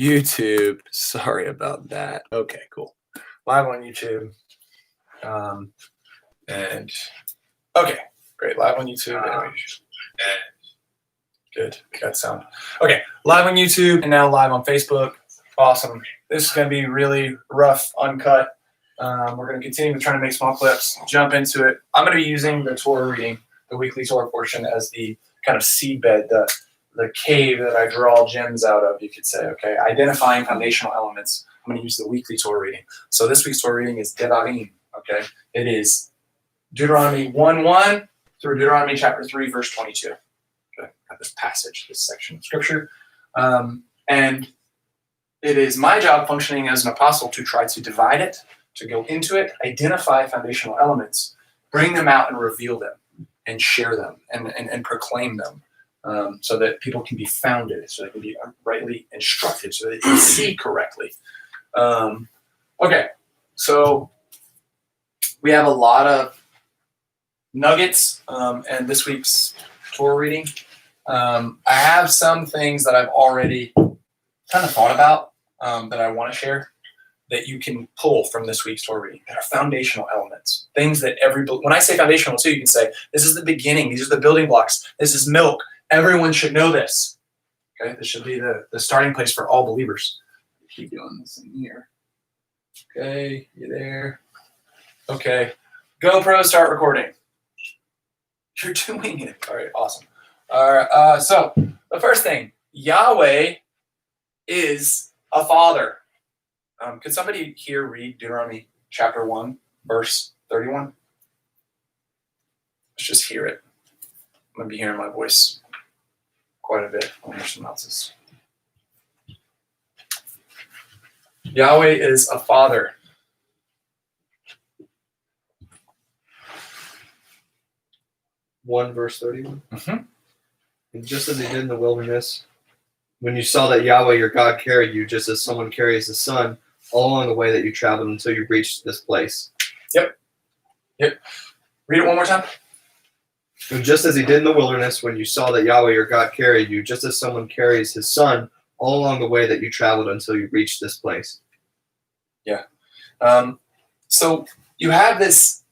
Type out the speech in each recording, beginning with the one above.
YouTube. Sorry about that. Okay, cool. Live on YouTube. And okay, great. Live on YouTube. Good. Got sound. Okay, live on YouTube and now live on Facebook. Awesome. This is going to be really rough, uncut. We're going to continue with trying to make small clips, jump into it. I'm going to be using the Torah reading, the weekly Torah portion, as the kind of seedbed, the cave that I draw gems out of, you could say, okay? Identifying foundational elements. I'm going to use the weekly Torah reading. So this week's Torah reading is Devarim, okay? It is Deuteronomy 1:1 through Deuteronomy chapter 3, verse 22. Okay, got this passage, this section of scripture. And it is my job functioning as an apostle to try to divide it, to go into it, identify foundational elements, bring them out and reveal them and share them and proclaim them so that people can be founded, so they can be rightly instructed, so they can see correctly. Okay, so we have a lot of nuggets and this week's Torah reading. I have some things that I've already kind of thought about that I want to share that you can pull from this week's Torah reading that are foundational elements. Things that when I say foundational too, you can say, this is the beginning, these are the building blocks, this is milk, everyone should know this. Okay, this should be the starting place for all believers. Keep doing this in here. Okay, you there? Okay, GoPro, start recording. You're doing it. All right, awesome. All right, so the first thing, Yahweh is a father. Could somebody here read Deuteronomy chapter 1, verse 31? Let's just hear it. I'm going to be hearing my voice quite a bit. I'll hear some else's. Yahweh is a father. Verse 31. Mm-hmm. And just as he did in the wilderness, when you saw that Yahweh your God carried you, just as someone carries his son, all along the way that you traveled until you reached this place. Yep. Read it one more time. And just as he did in the wilderness, when you saw that Yahweh your God carried you, just as someone carries his son, all along the way that you traveled until you reached this place. Yeah. So you have this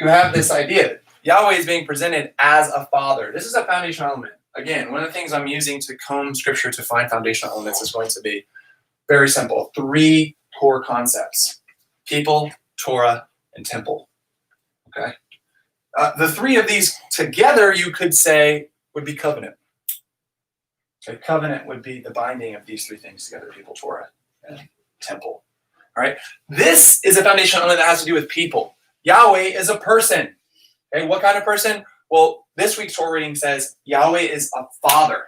idea. Yahweh is being presented as a father. This is a foundational element. Again, one of the things I'm using to comb scripture to find foundational elements is going to be very simple. 3 core concepts: people, Torah, and temple. Okay? The 3 of these together, you could say, would be covenant. Okay? Covenant would be the binding of these 3 things together: people, Torah, and temple. All right? This is a foundational element that has to do with people. Yahweh is a person. Okay? What kind of person? Well, this week's Torah reading says Yahweh is a father.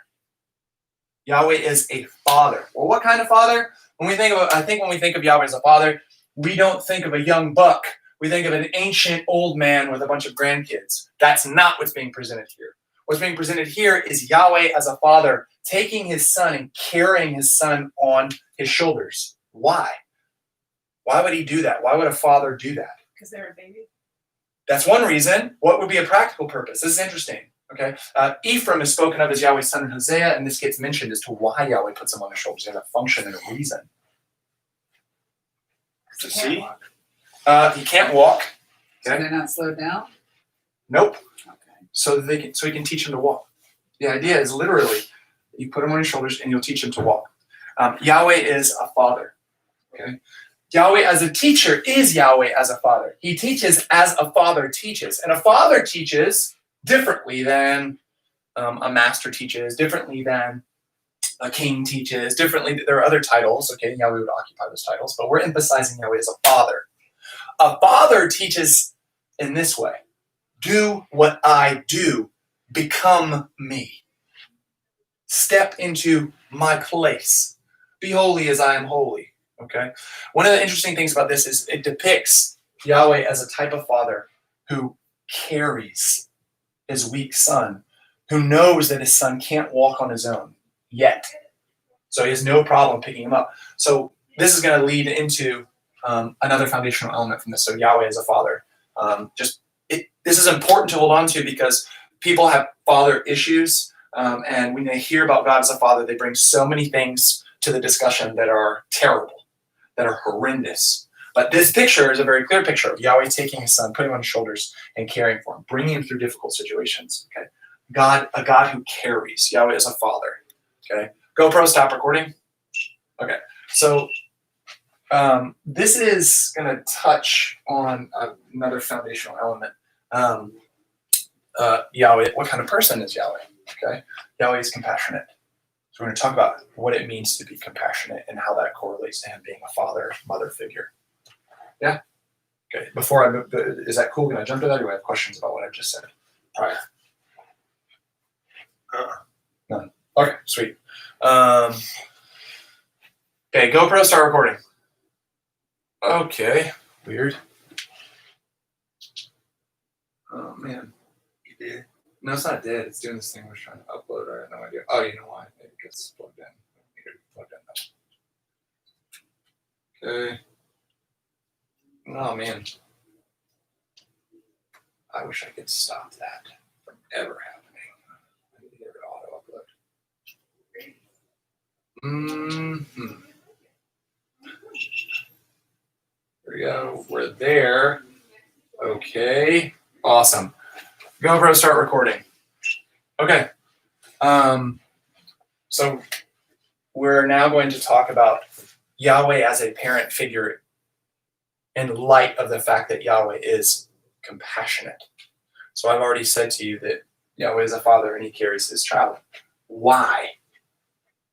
Yahweh is a father. Well, what kind of father? When we think of Yahweh as a father, we don't think of a young buck. We think of an ancient old man with a bunch of grandkids. That's not what's being presented here. What's being presented here is Yahweh as a father taking his son and carrying his son on his shoulders. Why? Why would he do that? Why would a father do that? Because they're a baby. That's one reason. What would be a practical purpose? This is interesting. Okay, Ephraim is spoken of as Yahweh's son in Hosea, and this gets mentioned as to why Yahweh puts him on his shoulders. There's a function and a reason. He can't walk. He can't walk. So they're not slowed down? Nope. Okay. So he can teach him to walk. The idea is literally, you put him on his shoulders and you'll teach him to walk. Yahweh is a father. Okay. Yahweh as a teacher is Yahweh as a father. He teaches as a father teaches. And a father teaches differently than a master teaches, differently than a king teaches, differently. There are other titles. Okay, Yahweh would occupy those titles, but we're emphasizing Yahweh as a father. A father teaches in this way: do what I do, become me. Step into my place. Be holy as I am holy. Okay. One of the interesting things about this is it depicts Yahweh as a type of father who carries his weak son, who knows that his son can't walk on his own yet. So he has no problem picking him up. So this is going to lead into another foundational element from this. So Yahweh as a father. This is important to hold on to because people have father issues. And when they hear about God as a father, they bring so many things to the discussion that are terrible, that are horrendous. But this picture is a very clear picture of Yahweh taking his son, putting him on his shoulders, and caring for him, bringing him through difficult situations. Okay, a God who carries. Yahweh is a father. Okay, GoPro, stop recording. Okay, so this is going to touch on another foundational element. Yahweh, what kind of person is Yahweh? Okay, Yahweh is compassionate. So we're going to talk about what it means to be compassionate and how that correlates to him being a father, mother figure. Yeah? Okay, before I move, is that cool? Can I jump to that, or do I have questions about what I've just said prior? None. Okay, sweet. Okay, GoPro, start recording. Okay, weird. Oh, man. You did? No, it's not dead. It's doing this thing I was trying to upload. I have no idea. Oh, you know why? Maybe it's plugged in. Plugged in. Okay. Oh, man. I wish I could stop that from ever happening. I need to get rid of auto upload. There we go. We're there. Okay. Awesome. GoPro, start recording. Okay. So we're now going to talk about Yahweh as a parent figure in light of the fact that Yahweh is compassionate. So I've already said to you that Yahweh is a father and he carries his child. Why?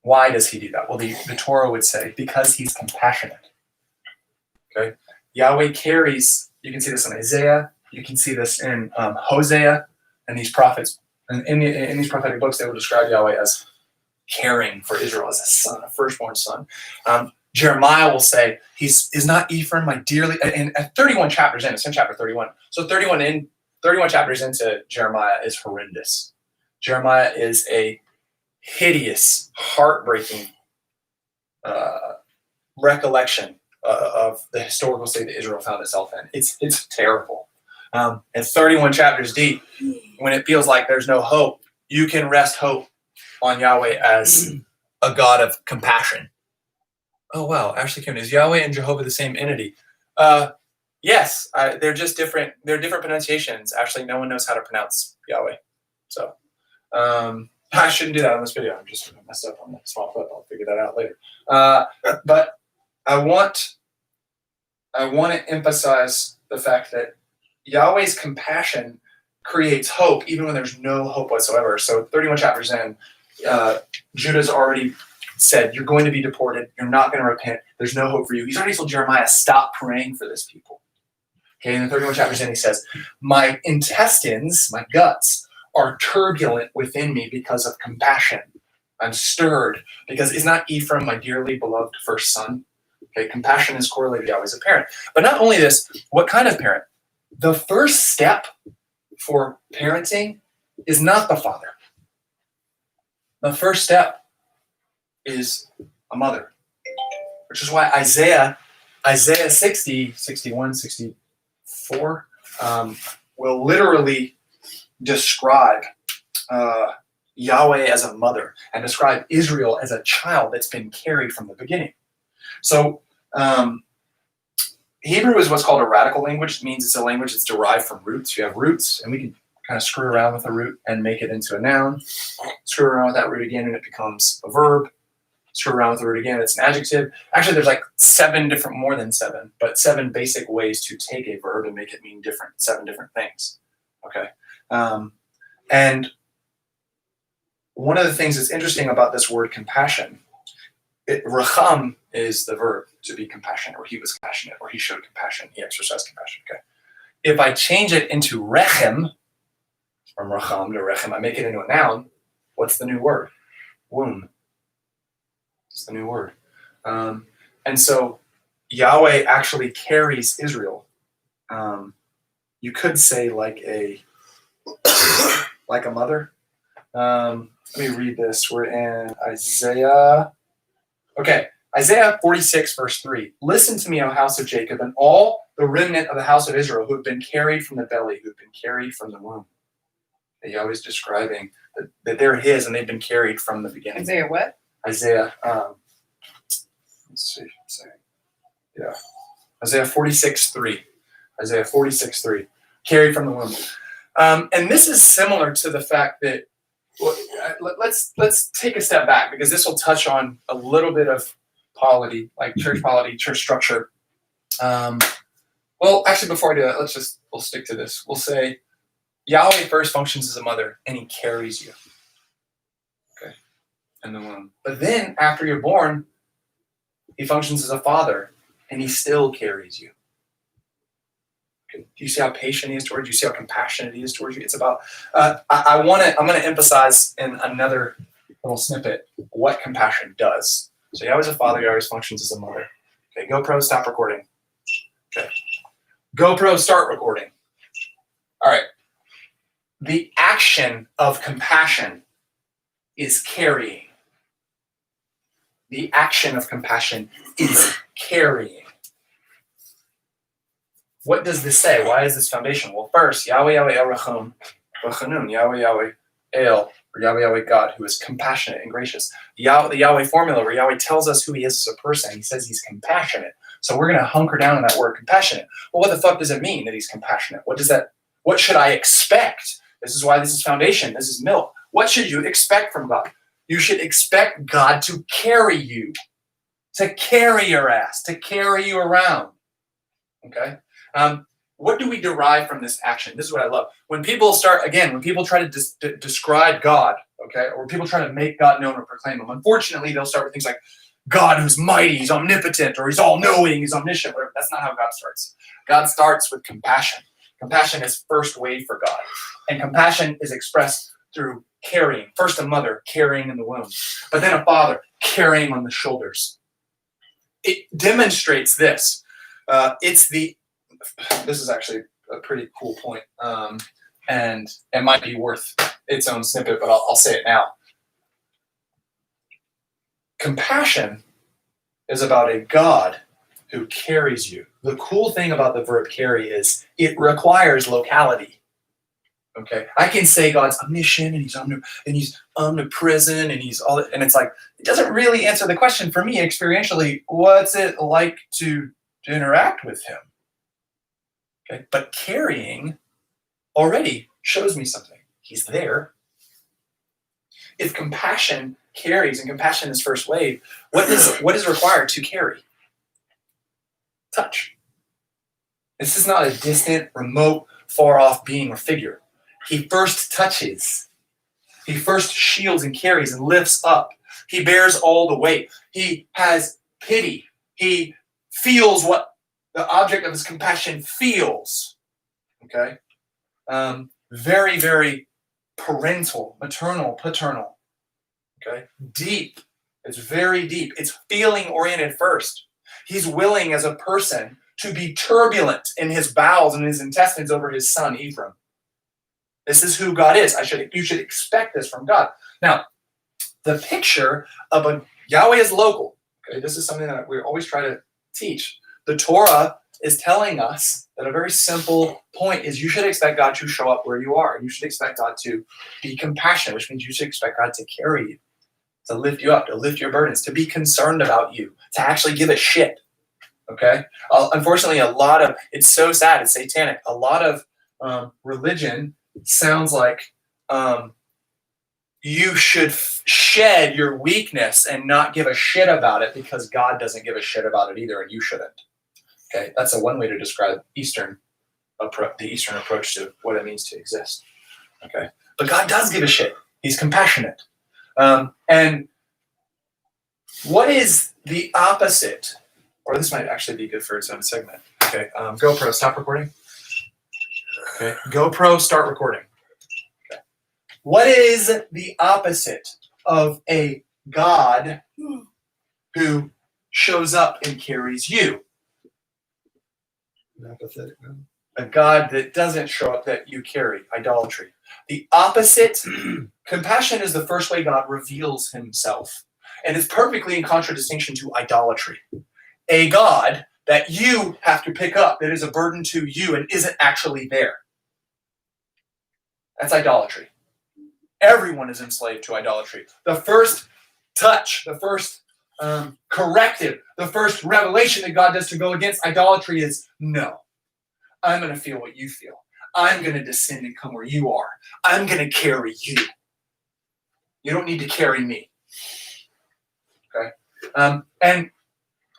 Why does he do that? Well, the Torah would say, because he's compassionate. Okay? Yahweh carries, you can see this in Isaiah, you can see this in Hosea, and these prophets. And in these prophetic books, they will describe Yahweh as caring for Israel as a son, a firstborn son. Jeremiah will say, is not Ephraim my dearly, and 31 chapters in, it's in chapter 31. So 31 chapters into Jeremiah is horrendous. Jeremiah is a hideous, heartbreaking recollection of the historical state that Israel found itself in. It's terrible. And 31 chapters deep, when it feels like there's no hope, you can rest hope on Yahweh as a God of compassion. Oh, wow. Ashley Kim, is Yahweh and Jehovah the same entity? Yes. They're just different. They're different pronunciations. Actually, no one knows how to pronounce Yahweh. So I shouldn't do that on this video. I'm just messed up on the small clip. I'll figure that out later. But I want to emphasize the fact that Yahweh's compassion creates hope even when there's no hope whatsoever. So 31 chapters in, Judah's already said, you're going to be deported. You're not going to repent. There's no hope for you. He's already told Jeremiah, stop praying for this people. Okay, and the 31 chapters in, he says, my intestines, my guts, are turbulent within me because of compassion. I'm stirred because is not Ephraim my dearly beloved first son? Okay, compassion is correlated to Yahweh as a parent. But not only this, what kind of parent? The first step for parenting is not the father. The first step is a mother, which is why Isaiah 60, 61, 64 will literally describe Yahweh as a mother and describe Israel as a child that's been carried from the beginning. So Hebrew is what's called a radical language. It means it's a language that's derived from roots. You have roots, and we can kind of screw around with a root and make it into a noun. Screw around with that root again, and it becomes a verb. Screw around with the root again, it's an adjective. Actually, there's like more than seven, but 7 basic ways to take a verb and make it mean 7 different things. Okay. And one of the things that's interesting about this word compassion, racham is the verb, to be compassionate, or he was compassionate, or he showed compassion, he exercised compassion. Okay. If I change it into rechem, from racham to rechem, I make it into a noun, what's the new word? Womb. It's the new word. And so Yahweh actually carries Israel. You could say like a mother. Let me read this. We're in Isaiah. Okay, Isaiah 46, verse 3. Listen to me, O house of Jacob, and all the remnant of the house of Israel who have been carried from the belly, who have been carried from the womb. And Yahweh's describing that they're his and they've been carried from the beginning. Isaiah what? Isaiah Let's see. Yeah. Isaiah 46:3. Isaiah 46:3. Carried from the womb. And this is similar to the fact that, well, let's take a step back, because this will touch on a little bit of polity, like church polity, church structure. Well, actually, before I do that, we'll stick to this. We'll say Yahweh first functions as a mother, and he carries you. Okay. In the womb. But then after you're born, he functions as a father, and he still carries you. Okay. Do you see how patient he is towards you? Do you see how compassionate he is towards you? It's about, I'm going to emphasize in another little snippet what compassion does. So Yahweh's a father, Yahweh functions as a mother. Okay, GoPro, stop recording. Okay. GoPro, start recording. All right. The action of compassion is carrying. The action of compassion is carrying. What does this say? Why is this foundation? Well, first, Yahweh, Yahweh, El Rachum, Rachanun, Yahweh, Yahweh, El, or Yahweh, Yahweh, God, who is compassionate and gracious. The Yahweh formula, where Yahweh tells us who he is as a person. He says he's compassionate. So we're going to hunker down on that word compassionate. Well, what the fuck does it mean that he's compassionate? What should I expect? This is why this is foundation. This is milk. What should you expect from God? You should expect God to carry you, to carry your ass, to carry you around. Okay? What do we derive from this action? This is what I love. When people try to describe God, okay, or people try to make God known or proclaim him, unfortunately, they'll start with things like God who's mighty, he's omnipotent, or he's all-knowing, he's omniscient, whatever. That's not how God starts. God starts with compassion. Compassion is first wave for God. And compassion is expressed through carrying. First a mother carrying in the womb, but then a father carrying on the shoulders. It demonstrates this. This is actually a pretty cool point, and it might be worth its own snippet, but I'll say it now. Compassion is about a God who carries you. The cool thing about the verb carry is it requires locality. Okay, I can say God's omniscient and he's omnipresent and he's all, and it's like it doesn't really answer the question for me experientially. What's it like to interact with him? Okay, but carrying already shows me something. He's there. If compassion carries, and compassion is first wave, what is required to carry? Touch. This is not a distant, remote, far-off being or figure. He first touches. He first shields and carries and lifts up. He bears all the weight. He has pity. He feels what the object of his compassion feels. Okay? Very, very parental, maternal, paternal. Okay? Deep. It's very deep. It's feeling oriented first. He's willing as a person to be turbulent in his bowels and his intestines over his son, Ephraim. This is who God is. You should expect this from God. Now, the picture of a Yahweh is local. Okay, this is something that we always try to teach. The Torah is telling us that a very simple point is you should expect God to show up where you are. You should expect God to be compassionate, which means you should expect God to carry you, to lift you up, to lift your burdens, to be concerned about you, to actually give a shit. Okay? Unfortunately, it's so sad, it's satanic. A lot of religion sounds like you should shed your weakness and not give a shit about it because God doesn't give a shit about it either, and you shouldn't. Okay, that's one way to describe the Eastern approach to what it means to exist. Okay, but God does give a shit. He's compassionate. And what is the opposite? Or this might actually be good for its own segment. Okay, GoPro, stop recording. Okay, GoPro, start recording. Okay. What is the opposite of a God who shows up and carries you? Apathetic, no? A God that doesn't show up that you carry, idolatry. The opposite, compassion is the first way God reveals himself. And it's perfectly in contradistinction to idolatry. A God that you have to pick up, that is a burden to you and isn't actually there. That's idolatry. Everyone is enslaved to idolatry. The first touch, the first corrective, the first revelation that God does to go against idolatry is, no, I'm going to feel what you feel. I'm going to descend and come where you are. I'm going to carry you. You don't need to carry me. Okay? And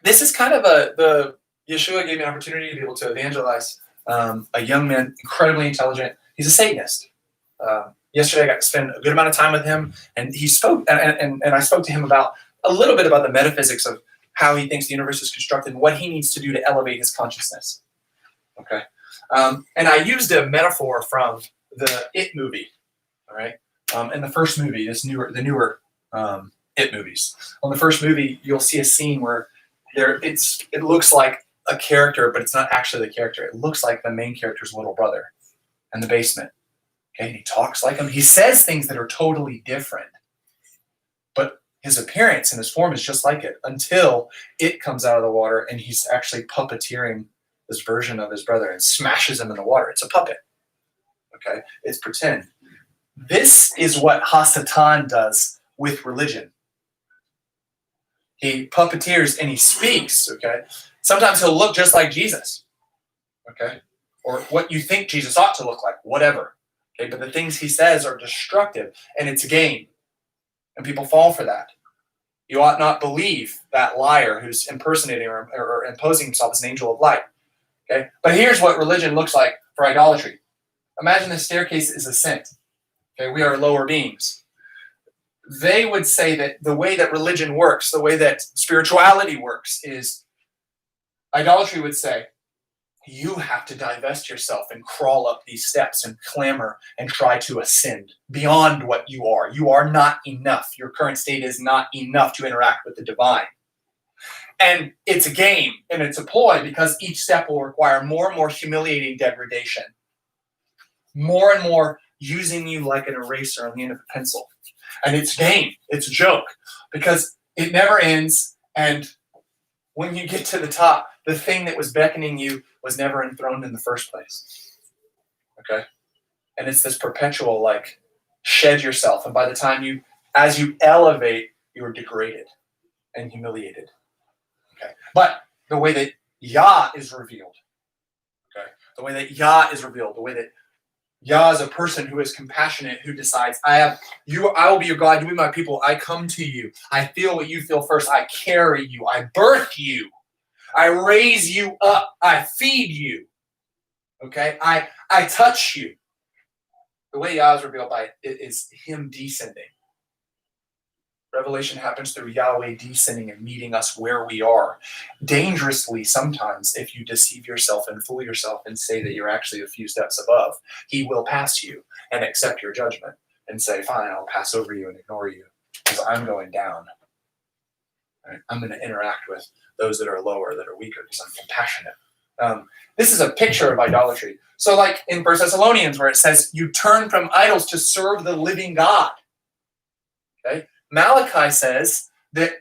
this is kind of Yeshua gave me an opportunity to be able to evangelize a young man, incredibly intelligent. He's a Satanist. Yesterday I got to spend a good amount of time with him, and he spoke, and I spoke to him about a little bit about the metaphysics of how he thinks the universe is constructed and what he needs to do to elevate his consciousness. Okay. And I used a metaphor from the It movie. All right. In the first movie, the newer It movies. On the first movie, you'll see a scene where it looks like a character, but it's not actually the character. It looks like the main character's little brother in the basement. Okay, and he talks like him. He says things that are totally different, but his appearance and his form is just like it until it comes out of the water and he's actually puppeteering this version of his brother and smashes him in the water. It's a puppet. Okay, it's pretend. This is what Hasatan does with religion. He puppeteers and he speaks, okay? Sometimes he'll look just like Jesus, okay? Or what you think Jesus ought to look like, whatever. Okay, but the things he says are destructive, and it's a game, and people fall for that. You ought not believe that liar who's impersonating or imposing himself as an angel of light, okay? But here's what religion looks like for idolatry. Imagine the staircase is ascent, okay? We are lower beings. They would say that the way that religion works, the way that spirituality works, is idolatry would say, you have to divest yourself and crawl up these steps and clamor and try to ascend beyond what you are. You are not enough. Your current state is not enough to interact with the divine. And it's a game and it's a ploy because each step will require more and more humiliating degradation, more and more using you like an eraser on the end of a pencil. And it's game, it's a joke, because it never ends. And when you get to the top, the thing that was beckoning you was never enthroned in the first place. Okay? And it's this perpetual, like, shed yourself. And by the time as you elevate, you're degraded and humiliated. Okay? But the way that Yah is revealed, okay? The way that Yah is revealed, the way that Yah is a person who is compassionate, who decides, I will be your God, you be my people. I come to you. I feel what you feel first. I carry you. I birth you. I raise you up. I feed you. Okay? I touch you. The way Yah is revealed by it is him descending. Revelation happens through Yahweh descending and meeting us where we are. Dangerously sometimes, if you deceive yourself and fool yourself and say that you're actually a few steps above, he will pass you and accept your judgment and say, fine, I'll pass over you and ignore you because I'm going down. Right? I'm going to interact with those that are lower, that are weaker, because I'm compassionate. This is a picture of idolatry. So like in 1 Thessalonians where it says, you turn from idols to serve the living God. Okay? Malachi says that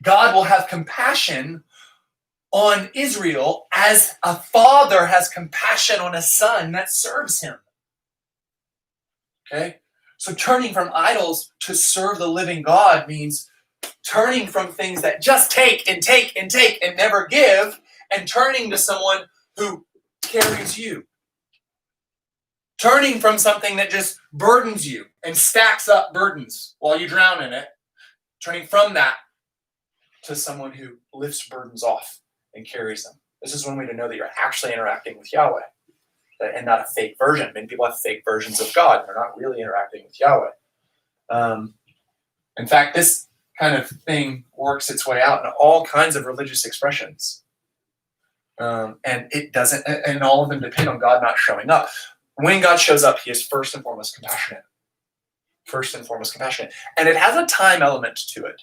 God will have compassion on Israel as a father has compassion on a son that serves him. Okay? So turning from idols to serve the living God means turning from things that just take and take and take and never give, and turning to someone who carries you. Turning from something that just burdens you and stacks up burdens while you drown in it. Turning from that to someone who lifts burdens off and carries them. This is one way to know that you're actually interacting with Yahweh and not a fake version. Many people have fake versions of God. They're not really interacting with Yahweh. In fact, this kind of thing works its way out in all kinds of religious expressions. And it doesn't, and all of them depend on God not showing up. When God shows up, he is first and foremost compassionate. First and foremost compassionate. And it has a time element to it.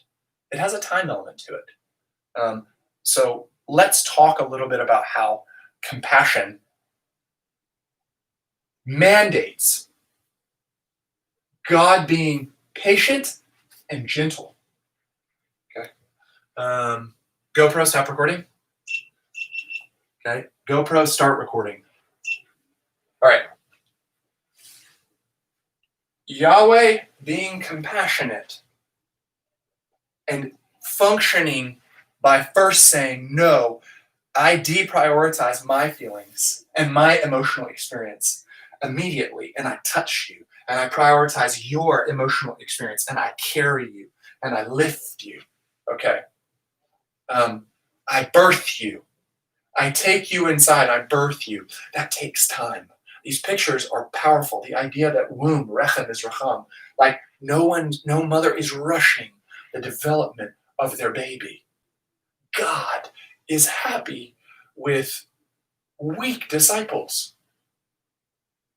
It has a time element to it. So let's talk a little bit about how compassion mandates God being patient and gentle. Okay. GoPro, stop recording. Okay. GoPro, start recording. All right. Yahweh being compassionate and functioning by first saying, no, I deprioritize my feelings and my emotional experience immediately, and I touch you, and I prioritize your emotional experience, and I carry you, and I lift you. Okay. I birth you. I take you inside. I birth you. That takes time. These pictures are powerful. The idea that womb, rechem is racham, like no mother is rushing the development of their baby. God is happy with weak disciples.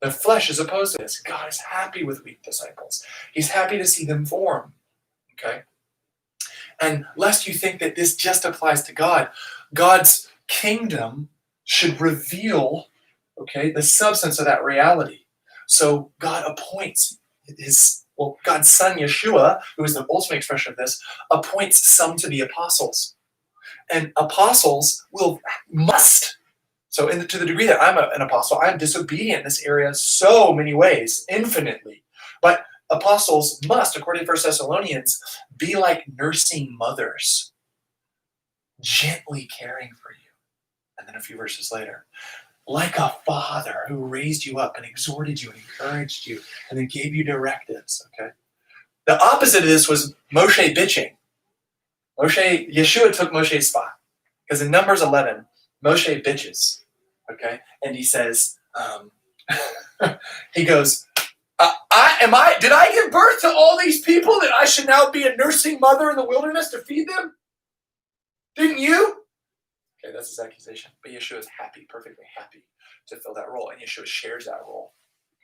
The flesh is opposed to this. God is happy with weak disciples. He's happy to see them form. Okay? And lest you think that this just applies to God, God's kingdom should reveal, okay, the substance of that reality. So God appoints God's son Yeshua, who is the ultimate expression of this, appoints some to be apostles. And apostles must. So to the degree that I'm an apostle, I'm disobedient in this area so many ways, infinitely. But apostles must, according to 1 Thessalonians, be like nursing mothers, gently caring for you. And then a few verses later, like a father who raised you up and exhorted you and encouraged you and then gave you directives, okay? The opposite of this was Moshe bitching. Yeshua took Moshe's spot. Because in Numbers 11, Moshe bitches, okay? And he says, he goes, did I give birth to all these people that I should now be a nursing mother in the wilderness to feed them? Didn't you? Okay, that's his accusation. But Yeshua is happy, perfectly happy to fill that role. And Yeshua shares that role.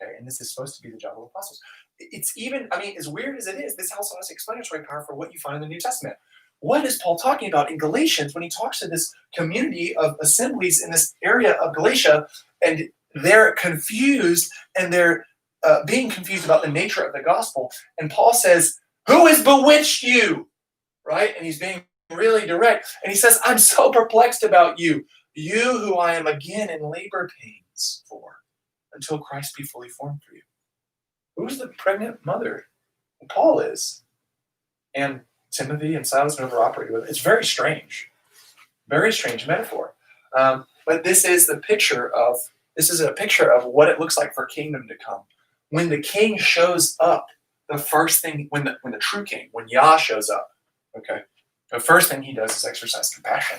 Okay, and this is supposed to be the job of apostles. It's even, as weird as it is, this also has explanatory power for what you find in the New Testament. What is Paul talking about in Galatians when he talks to this community of assemblies in this area of Galatia, and they're confused and they're being confused about the nature of the gospel. And Paul says, who has bewitched you? Right? And he's being really direct. And he says, I'm so perplexed about you who I am again in labor pains for, until Christ be fully formed for you. Who's the pregnant mother? Paul is. And Timothy and Silas never operated with it. It's very strange metaphor. But this is a picture of what it looks like for kingdom to come. When the king shows up, the first thing, when the true king, when Yah shows up, okay, the first thing he does is exercise compassion.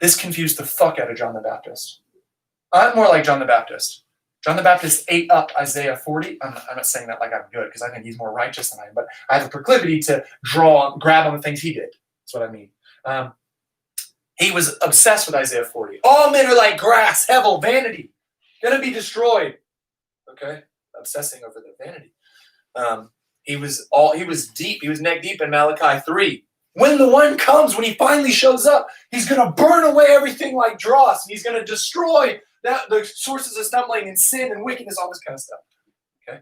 This confused the fuck out of John the Baptist. I'm more like John the Baptist. John the Baptist ate up Isaiah 40. I'm not saying that like I'm good, because I think he's more righteous than I am, but I have a proclivity to grab on the things he did. That's what I mean. He was obsessed with Isaiah 40. All men are like grass, hevel, vanity, gonna be destroyed. Okay, obsessing over the vanity. He was deep. He was neck deep in Malachi 3. When the one comes, when he finally shows up, he's gonna burn away everything like dross, and he's gonna destroy the sources of stumbling and sin and wickedness, all this kind of stuff. Okay,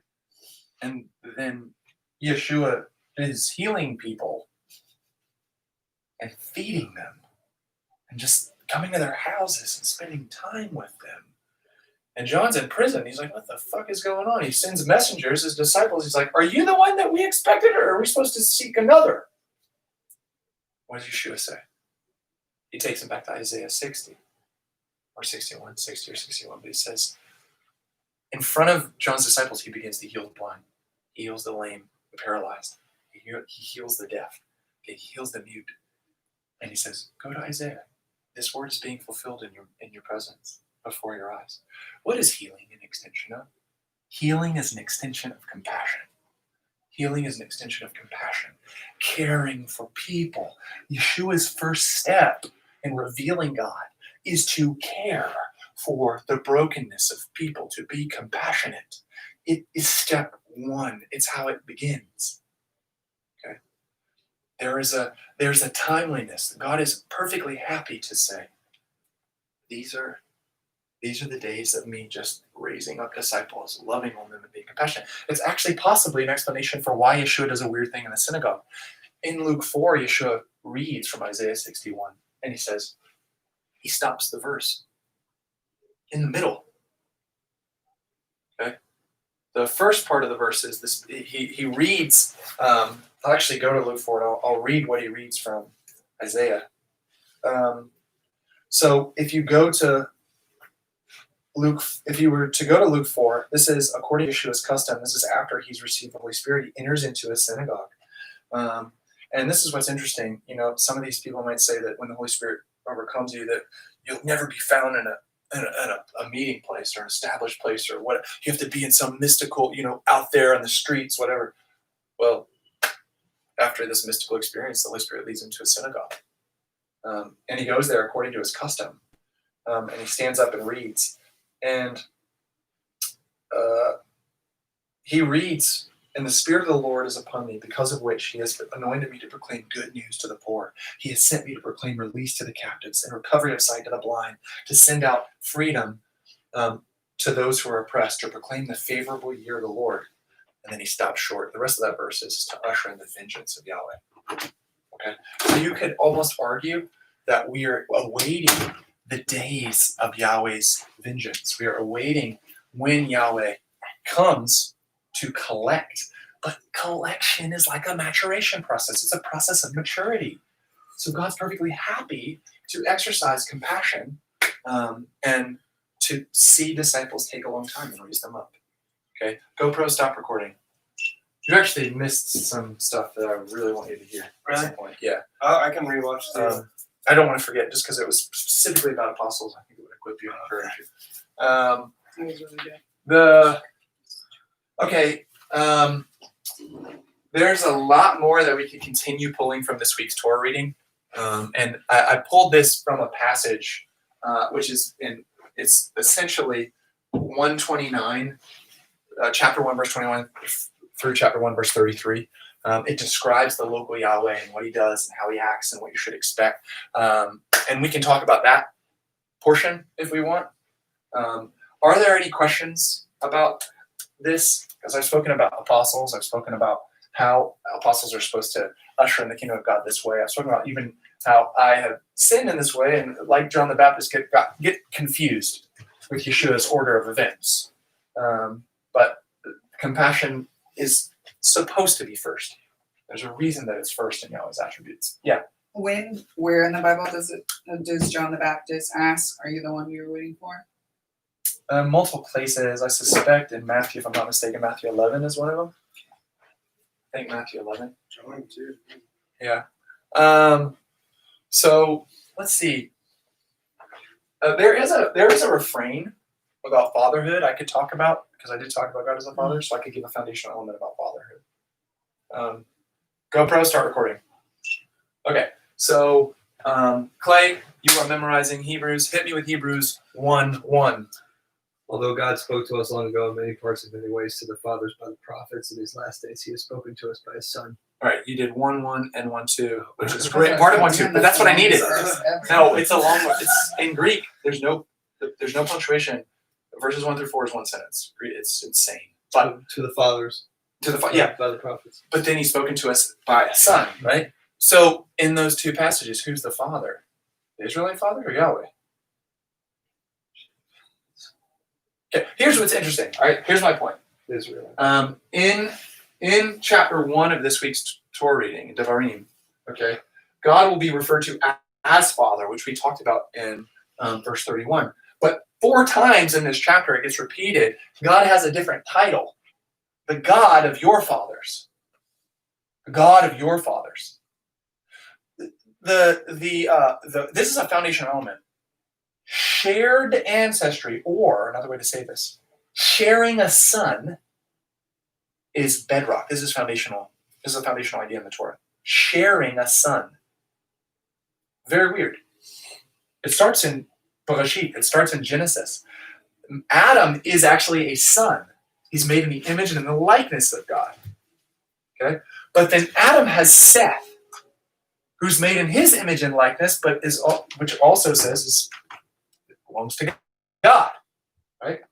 and then Yeshua is healing people and feeding them, and just coming to their houses and spending time with them. And John's in prison. He's like, what the fuck is going on? He sends messengers, his disciples. He's like, are you the one that we expected, or are we supposed to seek another? What does Yeshua say? He takes him back to Isaiah 60 or 61, 60 or 61. But he says, in front of John's disciples, he begins to heal the blind. He heals the lame, the paralyzed. He heals the deaf. He heals the mute. And he says, go to Isaiah. This word is being fulfilled in your presence, before your eyes. What is healing an extension of? Healing is an extension of compassion. Healing is an extension of compassion. Caring for people. Yeshua's first step in revealing God is to care for the brokenness of people, to be compassionate. It is step one. It's how it begins. Okay. There's a timeliness. God is perfectly happy to say, these are the days of me just raising up disciples, loving on them, and being compassionate. It's actually possibly an explanation for why Yeshua does a weird thing in the synagogue. In Luke 4, Yeshua reads from Isaiah 61, and he says, he stops the verse in the middle. Okay? The first part of the verse is this. He reads I'll actually go to Luke 4. I'll read what he reads from Isaiah. So if you go to Luke, if you were to go to Luke 4, this is according to Yeshua's custom. This is after he's received the Holy Spirit. He enters into a synagogue. And this is what's interesting. You know, some of these people might say that when the Holy Spirit overcomes you, that you'll never be found in a meeting place or an established place or what. You have to be in some mystical, out there on the streets, whatever. Well, after this mystical experience, the Holy Spirit leads him to a synagogue. And he goes there according to his custom. And he stands up and reads. And he reads, "And the Spirit of the Lord is upon me, because of which he has anointed me to proclaim good news to the poor. He has sent me to proclaim release to the captives and recovery of sight to the blind, to send out freedom to those who are oppressed, to proclaim the favorable year of the Lord." And then he stops short. The rest of that verse is to usher in the vengeance of Yahweh. Okay? So you could almost argue that we are awaiting the days of Yahweh's vengeance. We are awaiting when Yahweh comes to collect. But collection is like a maturation process. It's a process of maturity. So God's perfectly happy to exercise compassion and to see disciples take a long time and raise them up. Okay, GoPro, stop recording. You actually missed some stuff that I really want you to hear. Really? At some point. Yeah. I can rewatch the. I don't want to forget, just because it was specifically about apostles. I think it would equip you and encourage you. It was really good. There's a lot more that we could continue pulling from this week's Torah reading. And I pulled this from a passage, which is it's essentially 129, chapter 1, verse 21 through chapter 1, verse 33. It describes the local Yahweh and what he does and how he acts and what you should expect. And we can talk about that portion if we want. Are there any questions about this? Because I've spoken about apostles. I've spoken about how apostles are supposed to usher in the kingdom of God this way. I've spoken about even how I have sinned in this way and, like John the Baptist, get confused with Yeshua's order of events. But compassion is supposed to be first. There's a reason that it's first in Yahweh's attributes. Yeah. Where in the Bible does John the Baptist ask, "Are you the one you're waiting for?" Multiple places. I suspect in Matthew, if I'm not mistaken, Matthew 11 is one of them. I think Matthew 11. John too. Yeah. So let's see. There is a refrain about fatherhood I could talk about, because I did talk about God as a father, so I could give a foundational element about fatherhood. GoPro, start recording. Okay, so Clay, you are memorizing Hebrews. Hit me with Hebrews 1:1. Although God spoke to us long ago in many parts and many ways to the fathers by the prophets, in these last days he has spoken to us by his Son. All right, you did 1:1 and 1:2, which is great. Part of 1:2, but that's what I needed. No, it's a long one. It's in Greek. There's no punctuation. Verses 1 through 4 is one sentence. It's insane. But To the fathers. By the prophets. But then he's spoken to us by a son, right? So in those two passages, who's the father? The Israelite father or Yahweh? Okay, here's what's interesting. All right, here's my point. Israel. In chapter 1 of this week's Torah reading, Devarim, okay, God will be referred to as Father, which we talked about in verse 31. But 4 times in this chapter, it gets repeated. God has a different title. The God of your fathers. The God of your fathers. This is a foundational element. Shared ancestry, or another way to say this, sharing a son is bedrock. This is foundational. This is a foundational idea in the Torah. Sharing a son. Very weird. It starts in Bereshit. It starts in Genesis. Adam is actually a son. He's made in the image and in the likeness of God. Okay? But then Adam has Seth, who's made in his image and likeness, but which also says belongs to God. Right?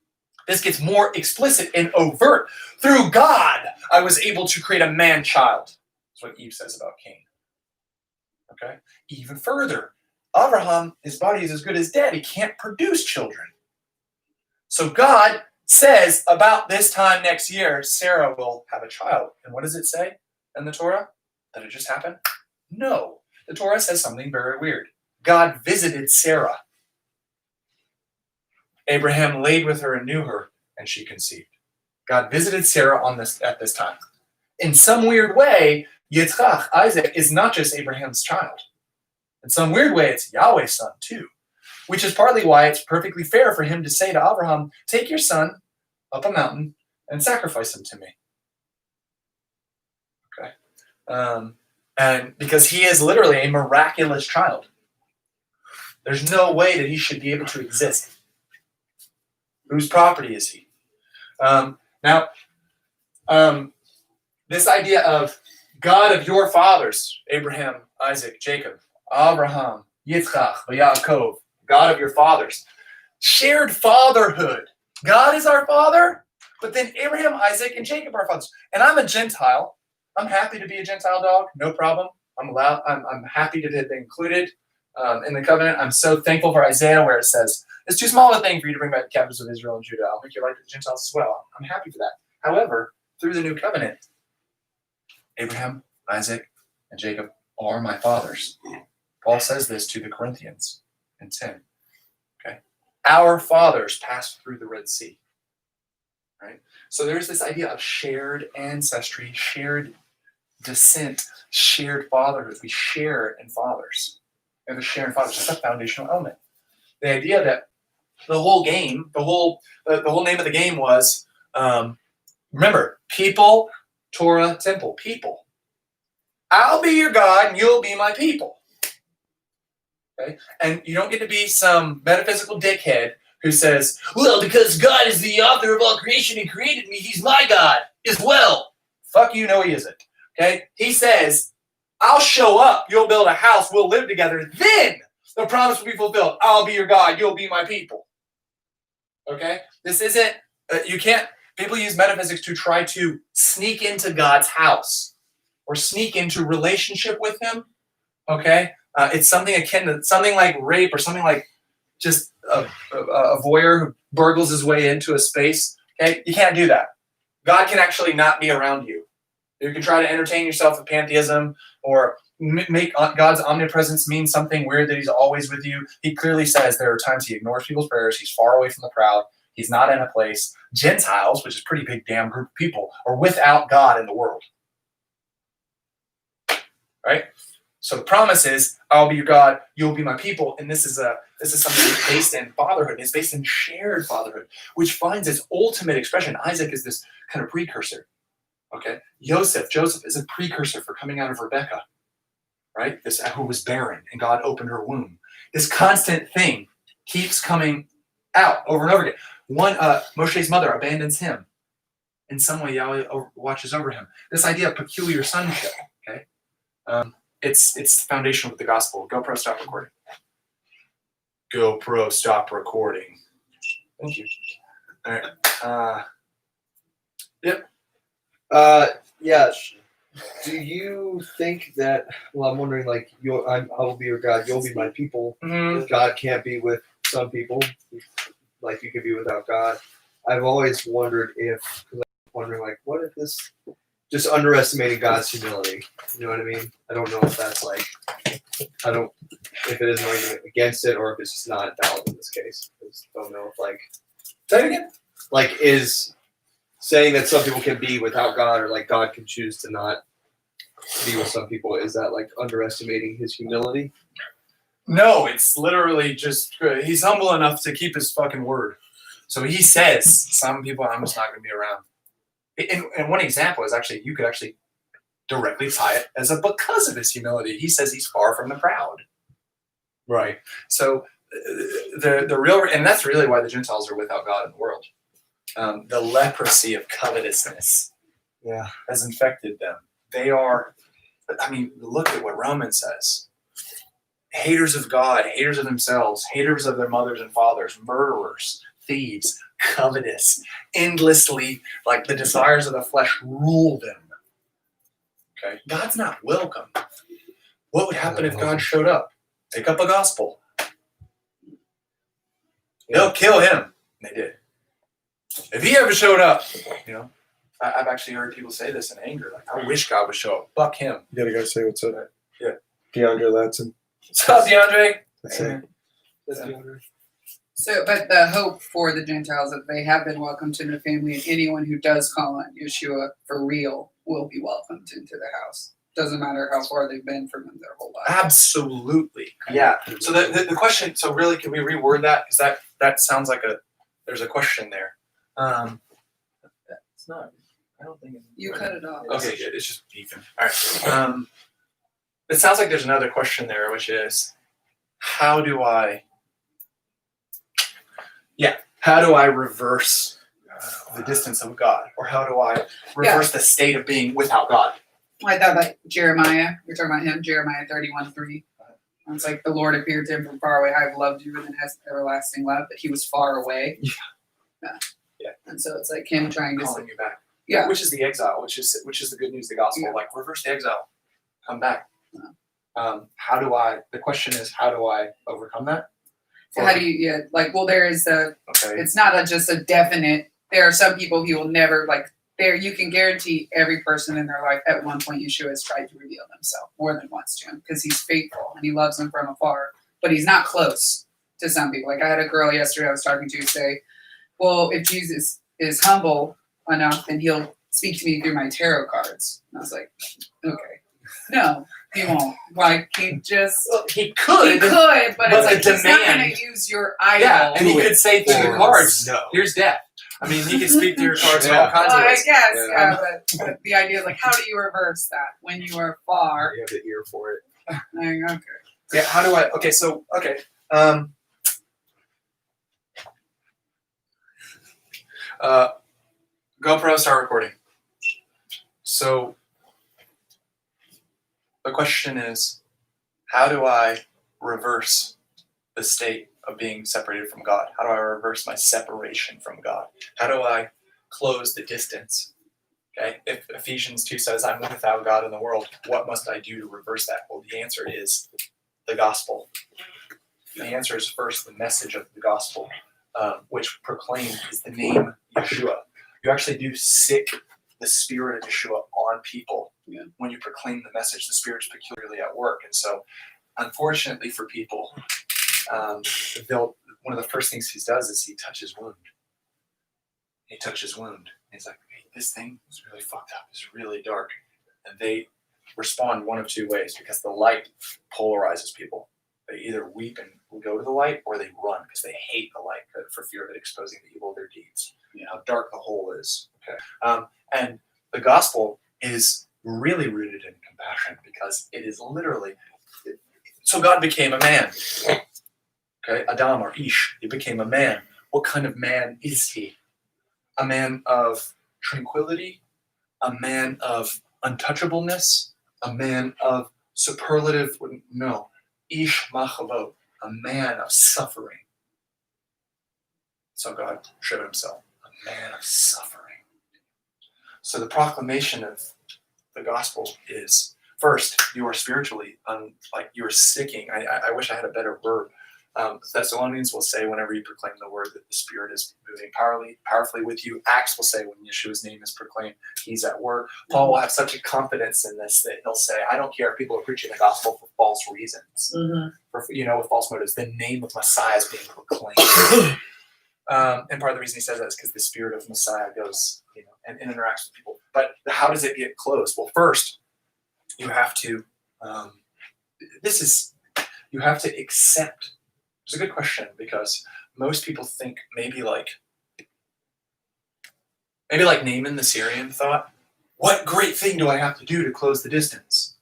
This gets more explicit and overt. Through God, I was able to create a man-child. That's what Eve says about Cain. Okay? Even further, Abraham, his body is as good as dead. He can't produce children. So God says about this time next year, Sarah will have a child. And what does it say in the Torah? Did it just happen? No. The Torah says something very weird. God visited Sarah. Abraham laid with her and knew her, and she conceived. God visited Sarah at this time. In some weird way, Yitzchak, Isaac, is not just Abraham's child. In some weird way, it's Yahweh's son too, which is partly why it's perfectly fair for him to say to Abraham, take your son up a mountain and sacrifice him to me. Okay. And because he is literally a miraculous child. There's no way that he should be able to exist. Whose property is he? This idea of God of your fathers, Abraham, Isaac, Jacob, Abraham, Yitzchak, Yaakov, God of your fathers, shared fatherhood. God is our father, but then Abraham, Isaac, and Jacob are our fathers. And I'm a Gentile. I'm happy to be a Gentile dog. No problem. I'm happy to be included in the covenant. I'm so thankful for Isaiah where it says, it's too small a thing for you to bring back the captives of Israel and Judah. I'll make your life to the Gentiles as well. I'm happy for that. However, through the new covenant, Abraham, Isaac, and Jacob are my fathers. Paul says this to the Corinthians in 10. Okay? Our fathers passed through the Red Sea. Right? So there's this idea of shared ancestry, shared descent, shared fatherhood. We share in fathers. And the share in fathers is a foundational element. The idea that the whole game, the whole name of the game was, remember, people, Torah, temple, people. I'll be your God and you'll be my people. Okay? And you don't get to be some metaphysical dickhead who says, well, because God is the author of all creation and created me, he's my God as well. Fuck you, no he isn't. Okay? He says, I'll show up, you'll build a house, we'll live together, then the promise will be fulfilled. I'll be your God, you'll be my people. Okay? This isn't, you can't, people use metaphysics to try to sneak into God's house or sneak into relationship with him. Okay? It's something akin to something like rape or something like just a voyeur who burgles his way into a space. Okay? You can't do that. God can actually not be around you. You can try to entertain yourself with pantheism or make God's omnipresence mean something weird that he's always with you. He clearly says there are times he ignores people's prayers. He's far away from the crowd. He's not in a place. Gentiles, which is a pretty big damn group of people, are without God in the world. Right? So the promise is, I'll be your God, you'll be my people. And this is something that's based in fatherhood. It's based in shared fatherhood, which finds its ultimate expression. Isaac is this kind of precursor. Okay? Joseph is a precursor for coming out of Rebekah. Right? This who was barren and God opened her womb. This constant thing keeps coming out over and over again. Moshe's mother abandons him. In some way, Yahweh watches over him. This idea of peculiar sonship. Okay? It's foundational with the gospel. GoPro, stop recording. GoPro, stop recording. Thank you. All right. Yep. Yeah. Do you think that? Well, I'm wondering. Like, I will be your God. You'll be my people. Mm-hmm. God can't be with some people, like you could be without God. I've always wondered like, what if this just underestimating God's humility? You know what I mean? I don't know if that's like, if it is an argument against it or if it's just not valid in this case. I just don't know if like. Say it again. Like, is saying that some people can be without God or like God can choose to not be with some people, is that like underestimating his humility? No, it's literally just, he's humble enough to keep his fucking word. So he says, some people, I'm just not going to be around. And one example is actually, you could actually directly tie it as because of his humility. He says he's far from the proud. Right. So the real, and that's really why the Gentiles are without God in the world. The leprosy of covetousness has infected them. They are, look at what Romans says. Haters of God, haters of themselves, haters of their mothers and fathers, murderers, thieves, covetous, endlessly, like the desires of the flesh rule them. Okay? God's not welcome. What would happen if God showed up? Take up a gospel. They'll kill him. And they did. If he ever showed up, I've actually heard people say this in anger. Like, I wish God would show up. Fuck him. You gotta go say what's up. Yeah. DeAndre Ladson. What's up, DeAndre? That's it. That's Yeah. the other. So, but the hope for the Gentiles that they have been welcomed into the family, and anyone who does call on Yeshua for real will be welcomed into the house. Doesn't matter how far they've been from him their whole life. Absolutely. Yeah. So the question, so really, can we reword that? Because that sounds like there's a question there. It's not, I don't think it's. You cut it off. Okay, good. It's just beeping. All right. It sounds like there's another question there, which is, how do I reverse the distance of God? Or how do I reverse the state of being without God? I thought about Jeremiah. You're talking about him, Jeremiah 31:3. It's like the Lord appeared to him from far away. I've loved you with an everlasting love, but he was far away. Yeah. And so it's like him trying to Calling you back. Yeah. Which is the exile, which is the good news, the gospel. Yeah. Like, reverse the exile. Come back. The question is, how do I overcome that? So how do you there is Okay. it's not just a definite. There are some people he will never there. You can guarantee every person in their life at one point Yeshua has tried to reveal himself more than once to him because he's faithful and he loves them from afar, but he's not close to some people. Like I had a girl yesterday I was talking to say, well, if Jesus is humble enough, then he'll speak to me through my tarot cards. And I was like, okay, no, he won't. Like he just He could. but it's like the he's not going demand- to use your idol. Yeah, and he could say through the Or cards, no. here's death. I mean, he could speak through your cards in Yeah. all kinds Well, of I ways. guess, Yeah. but the idea is how do you reverse that when you are far? You have the ear for it. Okay. Yeah, how do I? Okay, so GoPro, start recording. So the question is, how do I reverse the state of being separated from God? How do I reverse my separation from God? How do I close the distance? Okay, if Ephesians 2 says, I'm without God in the world, what must I do to reverse that? Well, the answer is the gospel. The answer is first the message of the gospel, which proclaimed is the name Yeshua. You actually do sick the spirit of Yeshua on people when you proclaim the message. The Spirit's peculiarly at work. And so, unfortunately for people, one of the first things he does is he touches wound. He touches wound. He's like, hey, this thing is really fucked up. It's really dark. And they respond one of two ways because the light polarizes people. They either weep and go to the light or they run because they hate the light for fear of it exposing the evil of their deeds. You know, how dark the hole is. Okay. And the gospel is really rooted in compassion because it is literally. So God became a man. Okay, Adam or Ish, he became a man. What kind of man is he? A man of tranquility, a man of untouchableness, a man of superlative, no, Ish machavot, a man of suffering. So God showed himself, a man of suffering. So the proclamation of the gospel is, first, you are spiritually, you are sicking. I wish I had a better verb. Thessalonians will say whenever you proclaim the word that the Spirit is moving powerfully with you. Acts will say when Yeshua's name is proclaimed, he's at work. Paul will have such a confidence in this that he'll say, I don't care if people are preaching the gospel for false reasons, with false motives. The name of Messiah is being proclaimed. And part of the reason he says that is because the Spirit of Messiah goes, and interacts with people. But how does it get closed? Well, first, you have to, you have to accept. It's a good question because most people think maybe like Naaman the Syrian thought, what great thing do I have to do to close the distance?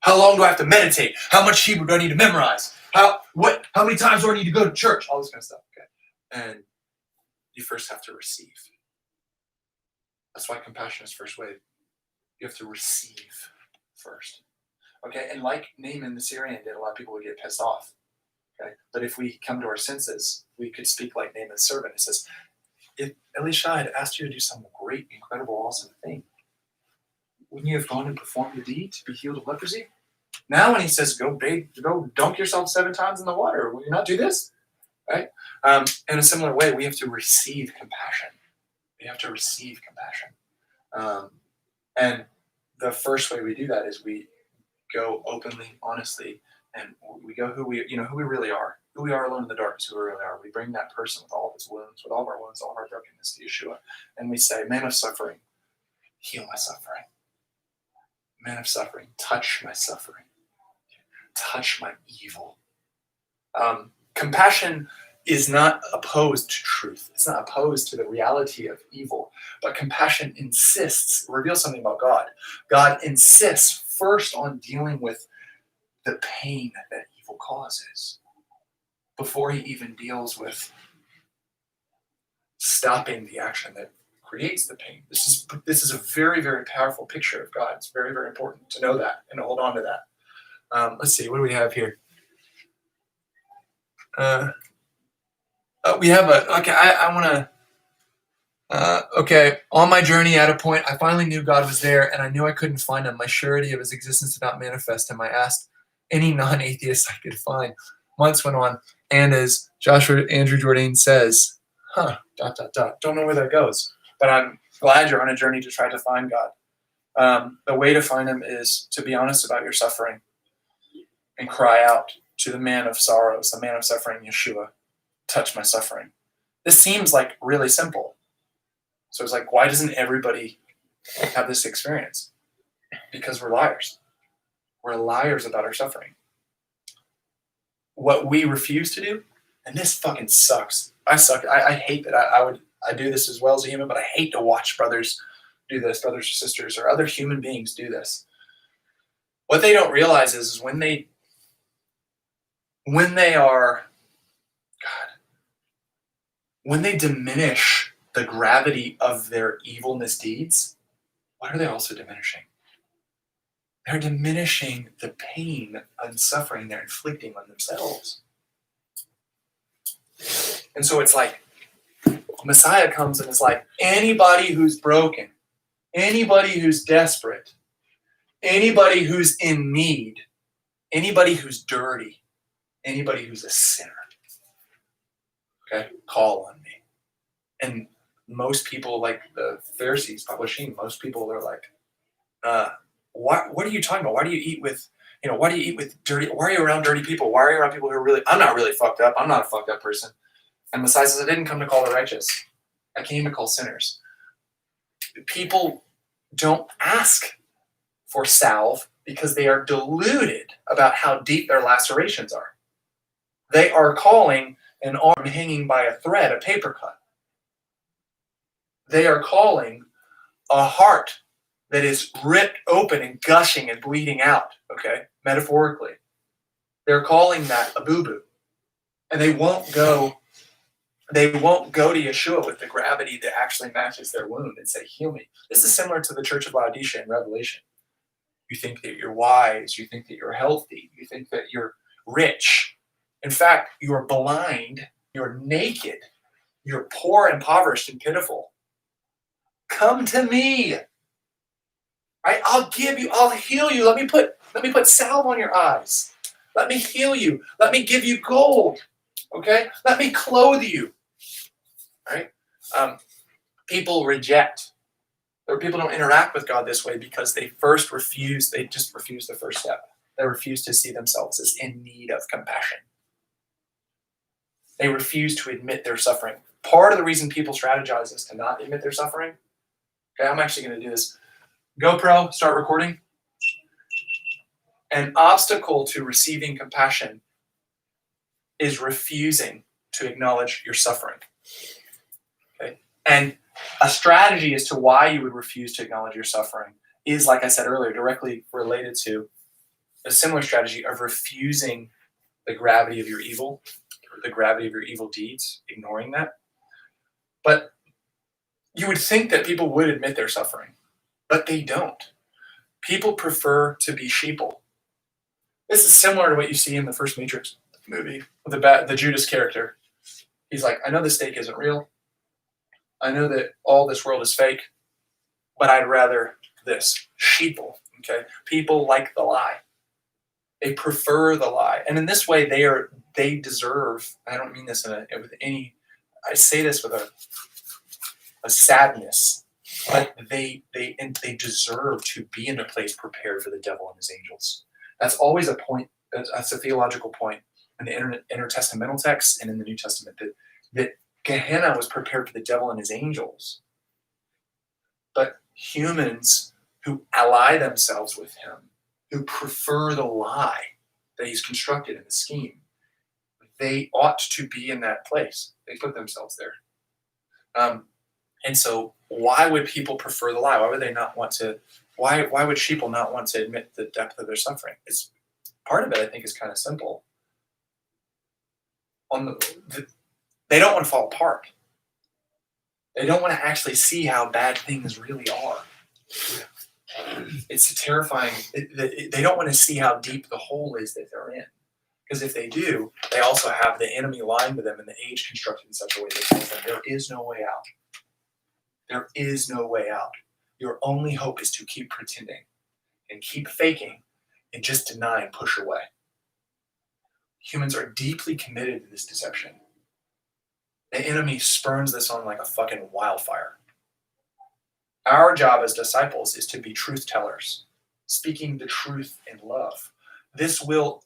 How long do I have to meditate? How much Hebrew do I need to memorize? How many times do I need to go to church? All this kind of stuff. Okay. And you first have to receive. That's why compassion is first wave. You have to receive first. Okay, and like Naaman the Syrian did, a lot of people would get pissed off. Okay, but if we come to our senses, we could speak like Naaman's servant. It says, if Elisha had asked you to do some great, incredible, awesome thing, wouldn't you have gone and performed the deed to be healed of leprosy? Now when he says, go dunk yourself 7 times in the water, will you not do this? Right? In a similar way, we have to receive compassion. We have to receive compassion. And the first way we do that is we go openly, honestly, and we go who we really are. Who we are alone in the dark is who we really are. We bring that person with all of his wounds, with all of our wounds, all of our brokenness to Yeshua. And we say, man of suffering, heal my suffering. Man of suffering, touch my suffering. Touch my evil. Compassion is not opposed to truth. It's not opposed to the reality of evil. But compassion reveals something about God. God insists first on dealing with the pain that evil causes before he even deals with stopping the action that creates the pain. This is a very, very powerful picture of God. It's very, very important to know that and to hold on to that. Let's see, what do we have here? We have I want to, on my journey at a point, I finally knew God was there and I knew I couldn't find him. My surety of his existence did not manifest him. I asked any non-atheist I could find. Months went on, and as Andrew Jourdain says, don't know where that goes, but I'm glad you're on a journey to try to find God. The way to find him is to be honest about your suffering and cry out to the man of sorrows, the man of suffering, Yeshua, touch my suffering. This seems like really simple. So it's like, why doesn't everybody have this experience? Because we're liars. We're liars about our suffering. What we refuse to do, and this fucking sucks. I suck. I hate that I do this as well as a human, but I hate to watch brothers do this, brothers or sisters, or other human beings do this. What they don't realize is when they diminish the gravity of their evil misdeeds, what are they also diminishing? They're diminishing the pain and suffering they're inflicting on themselves. And so it's like Messiah comes and is like, anybody who's broken, anybody who's desperate, anybody who's in need, anybody who's dirty, anybody who's a sinner, okay, call on me. And most people, like the Pharisees publishing, most people are like, what are you talking about? Why do you eat with dirty? Why are you around dirty people? Why are you around people who are really? I'm not really fucked up. I'm not a fucked up person. And Messiah says, I didn't come to call the righteous. I came to call sinners. People don't ask for salve because they are deluded about how deep their lacerations are. They are calling an arm hanging by a thread, a paper cut. They are calling a heart that is ripped open and gushing and bleeding out, okay, metaphorically. They're calling that a boo-boo. And they won't go to Yeshua with the gravity that actually matches their wound and say, heal me. This is similar to the Church of Laodicea in Revelation. You think that you're wise, you think that you're healthy, you think that you're rich. In fact, you're blind, you're naked, you're poor, impoverished, and pitiful. Come to me. Right? I'll heal you. Let me put salve on your eyes. Let me heal you. Let me give you gold. Okay? Let me clothe you. Right? People reject, or people don't interact with God this way because they just refuse the first step. They refuse to see themselves as in need of compassion. They refuse to admit their suffering. Part of the reason people strategize is to not admit their suffering. Okay, I'm actually going to do this. GoPro, start recording. An obstacle to receiving compassion is refusing to acknowledge your suffering. Okay? And a strategy as to why you would refuse to acknowledge your suffering is, like I said earlier, directly related to a similar strategy of refusing the gravity of your evil, or the gravity of your evil deeds, ignoring that. But you would think that people would admit their suffering, but they don't. People prefer to be sheeple. This is similar to what you see in the first Matrix movie with the Judas character. He's like, I know the stake isn't real. I know that all this world is fake, but I'd rather this. Sheeple, okay? People like the lie. They prefer the lie. And in this way, they deserve, I don't mean this with any, I say this with a sadness. but they deserve to be in a place prepared for the devil and his angels. That's always a point. That's a theological point in the intertestamental texts and in the New Testament that Gehenna was prepared for the devil and his angels. But humans who ally themselves with him, who prefer the lie that he's constructed in the scheme, they ought to be in that place. They put themselves there. And so why would people prefer the lie? Why would they not want to? Why would sheeple not want to admit the depth of their suffering? It's part of it, I think, is kind of simple. They don't want to fall apart. They don't want to actually see how bad things really are. It's terrifying. They don't want to see how deep the hole is that they're in. Because if they do, they also have the enemy lying to them and the age constructed in such a way that tells them there is no way out. There is no way out. Your only hope is to keep pretending and keep faking and just deny and push away. Humans are deeply committed to this deception. The enemy spurns this on like a fucking wildfire. Our job as disciples is to be truth tellers, speaking the truth in love. This will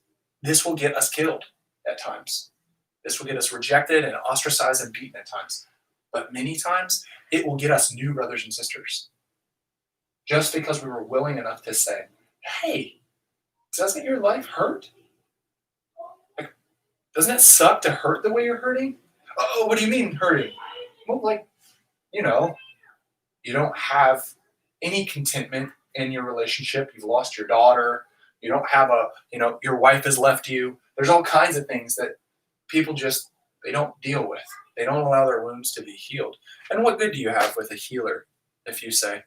get us killed at times. This will get us rejected and ostracized and beaten at times. But many times, it will get us new brothers and sisters. Just because we were willing enough to say, hey, doesn't your life hurt? Like, doesn't it suck to hurt the way you're hurting? Oh, what do you mean hurting? Well, you don't have any contentment in your relationship. You've lost your daughter. You don't have your wife has left you. There's all kinds of things that people they don't deal with. They don't allow their wounds to be healed. And what good do you have with a healer if you say,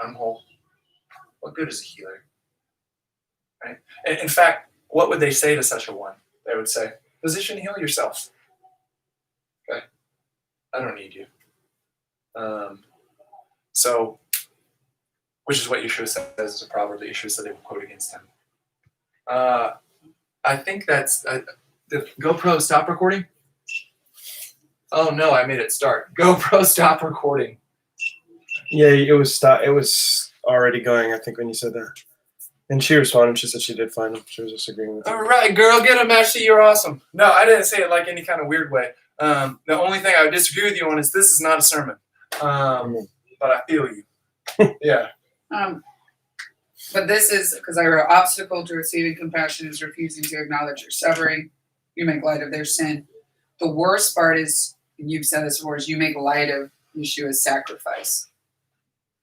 I'm whole? What good is a healer? Right? And in fact, what would they say to such a one? They would say, physician, heal yourself. Okay? I don't need you. Which is what Yeshua says as a proverb that Yeshua said they will quote against him. I think that's the GoPro stop recording. Oh no, I made it start. GoPro stop recording. Yeah, it was already going, I think, when you said that. And she responded. She said she did find him. She was just agreeing with All him. right, girl, get him, Ashley. You're awesome. No, I didn't say it like any kind of weird way. The only thing I would disagree with you on is this is not a sermon. But I feel you. Yeah. But this is because I wrote obstacle to receiving compassion is refusing to acknowledge your suffering. You make light of their sin. The worst part is, and you've said this before, is you make light of Yeshua's sacrifice.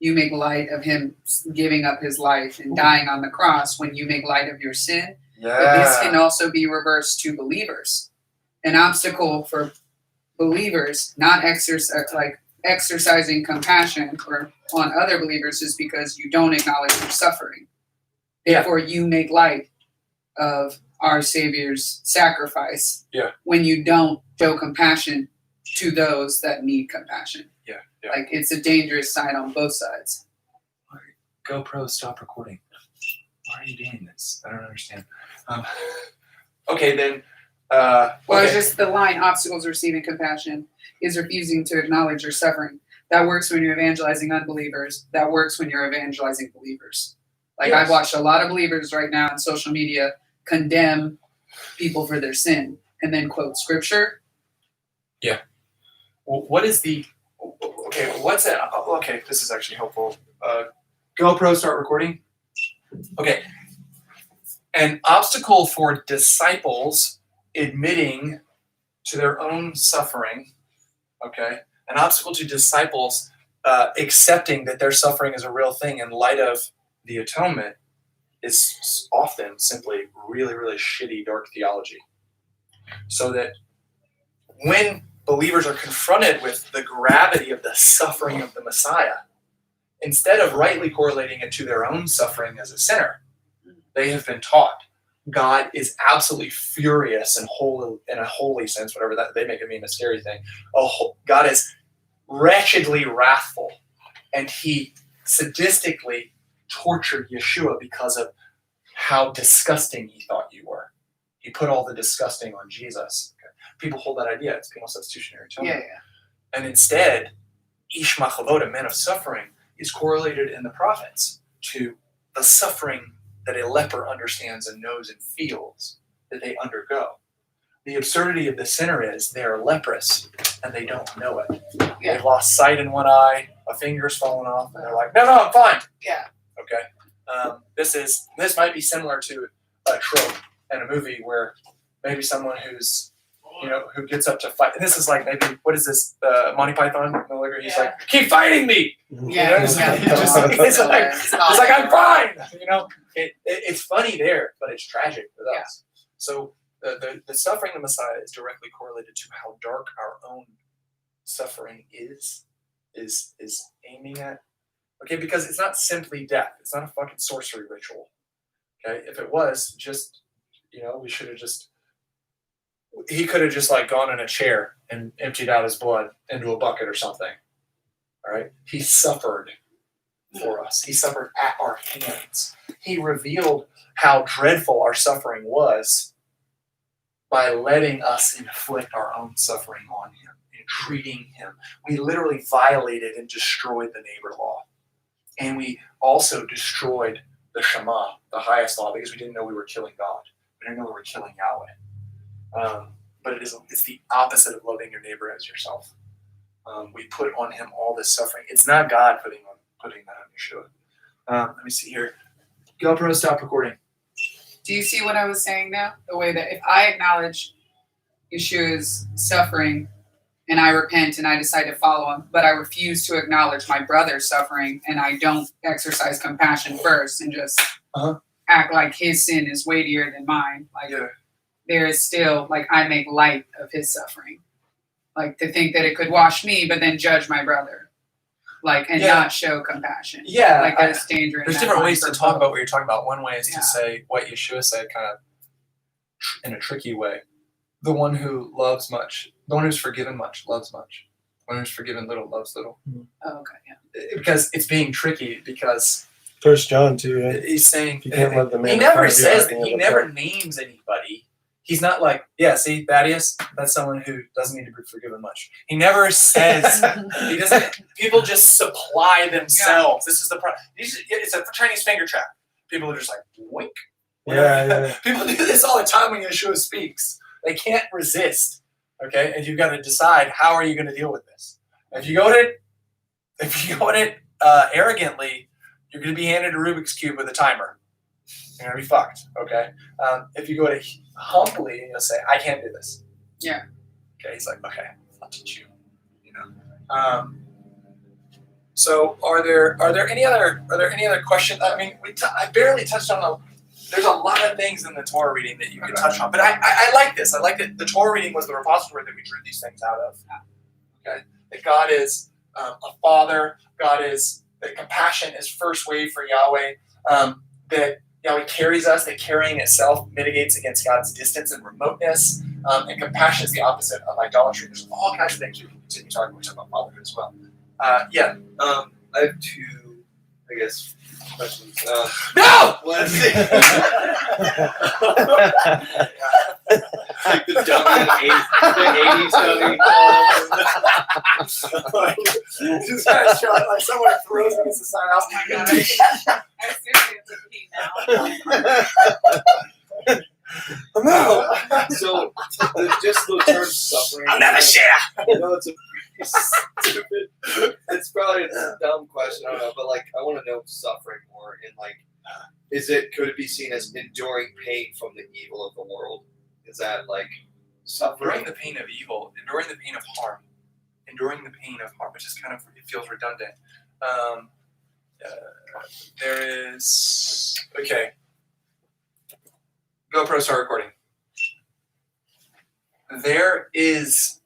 You make light of him giving up his life and dying on the cross when you make light of your sin. Yeah. But this can also be reversed to believers. An obstacle for believers not exercising compassion or on other believers is because you don't acknowledge their suffering. Therefore, you make light of our Savior's sacrifice when you don't show compassion to those that need compassion. Yeah. Like, it's a dangerous sign on both sides. GoPro, stop recording. Why are you doing this? I don't understand. Okay, then. Well, okay. it's just the line, obstacles receiving compassion is refusing to acknowledge your suffering. That works when you're evangelizing unbelievers. That works when you're evangelizing believers. Like, Yes. I've watched a lot of believers right now on social media condemn people for their sin and then quote scripture. Yeah. Well, what is the... Okay, what's that? Okay, this is actually helpful. GoPro, start recording. Okay. An obstacle for disciples admitting to their own suffering, okay? An obstacle to disciples accepting that their suffering is a real thing in light of the atonement is often simply really, really shitty, dark theology. So that when believers are confronted with the gravity of the suffering of the Messiah, instead of rightly correlating it to their own suffering as a sinner, they have been taught God is absolutely furious and holy, in a holy sense, whatever that they make it mean a scary thing. God is wretchedly wrathful, and he sadistically tortured Yeshua because of how disgusting he thought you were. He put all the disgusting on Jesus. Okay. People hold that idea. It's penal substitutionary atonement. Yeah. And instead, ish machavot, a man of suffering, is correlated in the prophets to the suffering that a leper understands and knows and feels that they undergo. The absurdity of the sinner is they are leprous and they don't know it. Yeah. They've lost sight in one eye, a finger's fallen off, and they're like, no, I'm fine. Yeah. Okay. This might be similar to a trope in a movie where maybe someone who gets up to fight. And this is like maybe, what is this? Monty Python? He's like, keep fighting me. Yeah. It's It's like, I'm fine. It's funny there, but it's tragic with us. So the suffering of the Messiah is directly correlated to how dark our own suffering is aiming at. Okay, because it's not simply death. It's not a fucking sorcery ritual. Okay, if it was, just we should have just. He could have just like gone in a chair and emptied out his blood into a bucket or something. All right, he suffered for us. He suffered at our hands. He revealed how dreadful our suffering was by letting us inflict our own suffering on him and treating him. We literally violated and destroyed the neighbor law. And we also destroyed the Shema, the highest law, because we didn't know we were killing God. We didn't know we were killing Yahweh. But it's the opposite of loving your neighbor as yourself. We put on him all this suffering. It's not God putting that on Yeshua. Let me see here. GoPro, stop recording. Do you see what I was saying now? The way that if I acknowledge Yeshua's suffering and I repent and I decide to follow him, but I refuse to acknowledge my brother's suffering and I don't exercise compassion first and just act like his sin is weightier than mine, there is still, I make light of his suffering. To think that it could wash me, but then judge my brother. Not show compassion. Yeah. There's danger in There's that different line ways to for talk both. about what you're talking about. One way is to say what Yeshua said kind of in a tricky way. The one who loves much, the one who's forgiven much, loves much. The one who's forgiven little, loves little. Oh, okay, yeah. Because it's being tricky because 1 John 2, right? he's saying, You can't let the man he in never front of you says acting that, he as a never fool. names anybody. He's not like, yeah, see, Thaddeus, that's someone who doesn't need to be forgiven much. He never says, he doesn't, people just supply themselves. This is the problem. It's a Chinese finger trap. People are just like, wink. Yeah. People do this all the time when Yeshua speaks. They can't resist. Okay? And you've got to decide, how are you going to deal with this? If you go at it arrogantly, you're going to be handed a Rubik's Cube with a timer. You're going to be fucked. Okay? If you go at it humbly, you'll say, I can't do this. Yeah. Okay? He's like, okay, I'll teach you. So are there any other questions? I mean, I barely touched on there's a lot of things in the Torah reading that you can touch on, but I like this. I like that the Torah reading was the repository that we drew these things out of. Okay, that God is a father. That compassion is first wave for Yahweh. That Yahweh carries us. That carrying itself mitigates against God's distance and remoteness. And compassion is the opposite of idolatry. There's all kinds of things we can continue talking. We talk about fatherhood as well. I have two, questions. No! One is like the dummy, the 80s dummy. Just kind of showing like someone throws against the sign. Oh my god! I seriously have to pee now. No. So, just the term suffering. I'll never share. I know it's a pretty stupid. It's probably a dumb question. I don't know, but I want to know suffering more. And could it be seen as enduring pain from the evil of the world? Is that suffering? Enduring the pain of evil, enduring the pain of harm, which is kind of, it feels redundant. There is, okay. GoPro, start recording. There is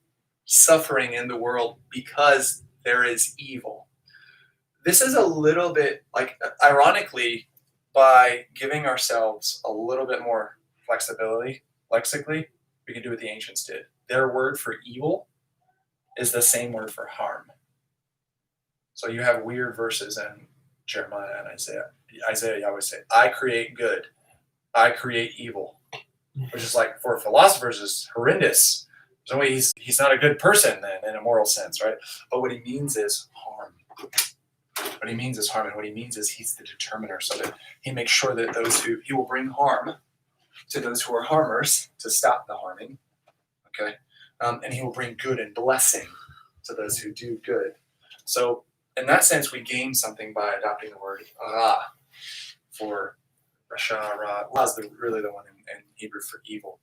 suffering in the world because there is evil. This is a little bit, ironically, by giving ourselves a little bit more flexibility, lexically, we can do what the ancients did. Their word for evil is the same word for harm. So you have weird verses in Jeremiah and Isaiah. Isaiah, Yahweh say, I create good. I create evil. Which is for philosophers is horrendous. There's no way he's not a good person then in a moral sense, right? But what he means is harm. What he means is harm, and what he means is he's the determiner, so that he makes sure that he will bring harm to those who are harmers to stop the harming, okay? And he will bring good and blessing to those who do good. So in that sense, we gain something by adopting the word ra for rasha. Ra is really the one in Hebrew for evil,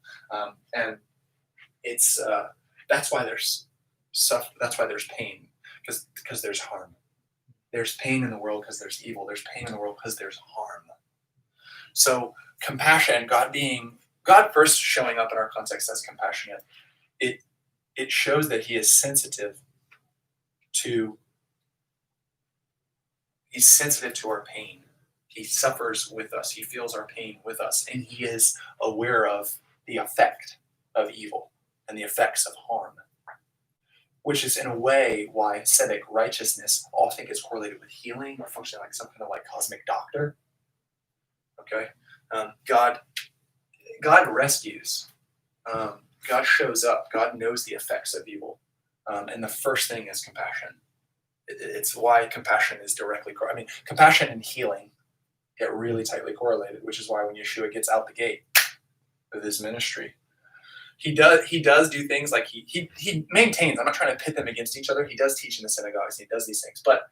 and it's that's why there's pain, because there's harm. There's pain in the world because there's evil. There's pain in the world because there's harm. So compassion, God first showing up in our context as compassionate, it shows that he is sensitive to our pain. He suffers with us. He feels our pain with us, and he is aware of the effect of evil and the effects of harm, which is in a way why ascetic righteousness often gets correlated with healing or functioning like some kind of like cosmic doctor. Okay, God rescues. God shows up. God knows the effects of evil, and the first thing is compassion. It's why compassion is directly. Compassion and healing get really tightly correlated, which is why when Yeshua gets out the gate with his ministry, he does do things like he maintains. I'm not trying to pit them against each other. He does teach in the synagogues. He does these things, but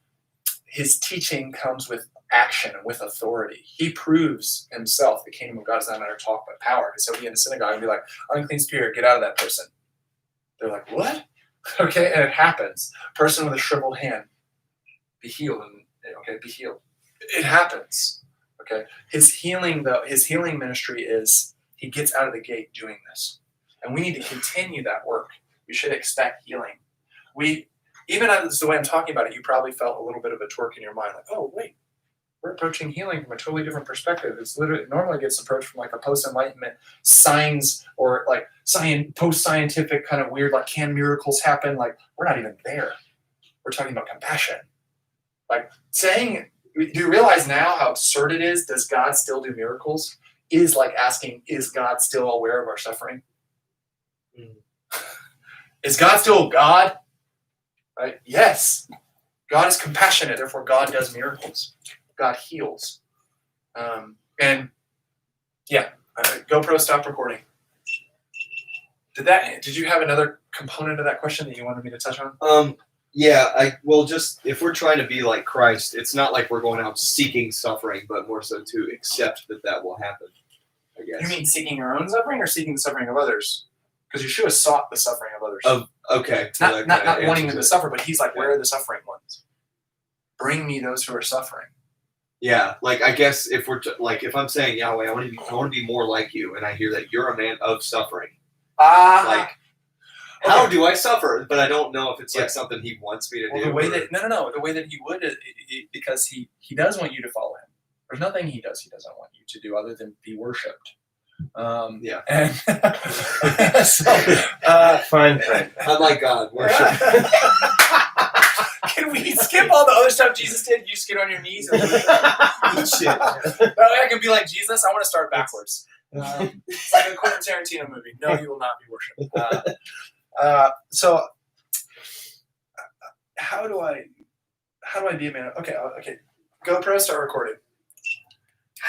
his teaching comes with action and with authority. He proves himself. The kingdom of God is not a matter of talk but power. So be in the synagogue and be like, unclean spirit, get out of that person. They're like, what? Okay, and it happens. Person with a shriveled hand, be healed. Be healed. It happens. Okay, his healing ministry is he gets out of the gate doing this. And we need to continue that work. We should expect healing. Even as the way I'm talking about it, you probably felt a little bit of a twerk in your mind, like, oh, wait, we're approaching healing from a totally different perspective. It's literally normally gets approached from like a post-enlightenment science or like post-scientific kind of weird, like, can miracles happen? Like, we're not even there. We're talking about compassion. Like saying, do you realize now how absurd it is? Does God still do miracles? Is like asking, is God still aware of our suffering? Is God still God? Right? Yes. God is compassionate, therefore God does miracles. God heals. GoPro, stop recording. Did you have another component of that question that you wanted me to touch on? Just if we're trying to be like Christ, it's not like we're going out seeking suffering, but more so to accept that will happen, I guess. You mean seeking your own suffering or seeking the suffering of others? Because Yeshua sought the suffering of others. Not wanting them to suffer, but he's like, where are the suffering ones? Bring me those who are suffering. Yeah, like I guess if if I'm saying Yahweh, I want to be more like you, and I hear that you're a man of suffering. How do I suffer? But I don't know if it's like something he wants me to do. The way that he would is because he does want you to follow him. There's nothing he doesn't want you to do other than be worshipped. And fine. Unlike God, worship. Can we skip all the other stuff Jesus did? You just get on your knees and eat shit. That way I can be like Jesus. I want to start backwards. It's like a Quentin Tarantino movie. No, you will not be worshipped. So how do I be a man? Okay. GoPro, start recording.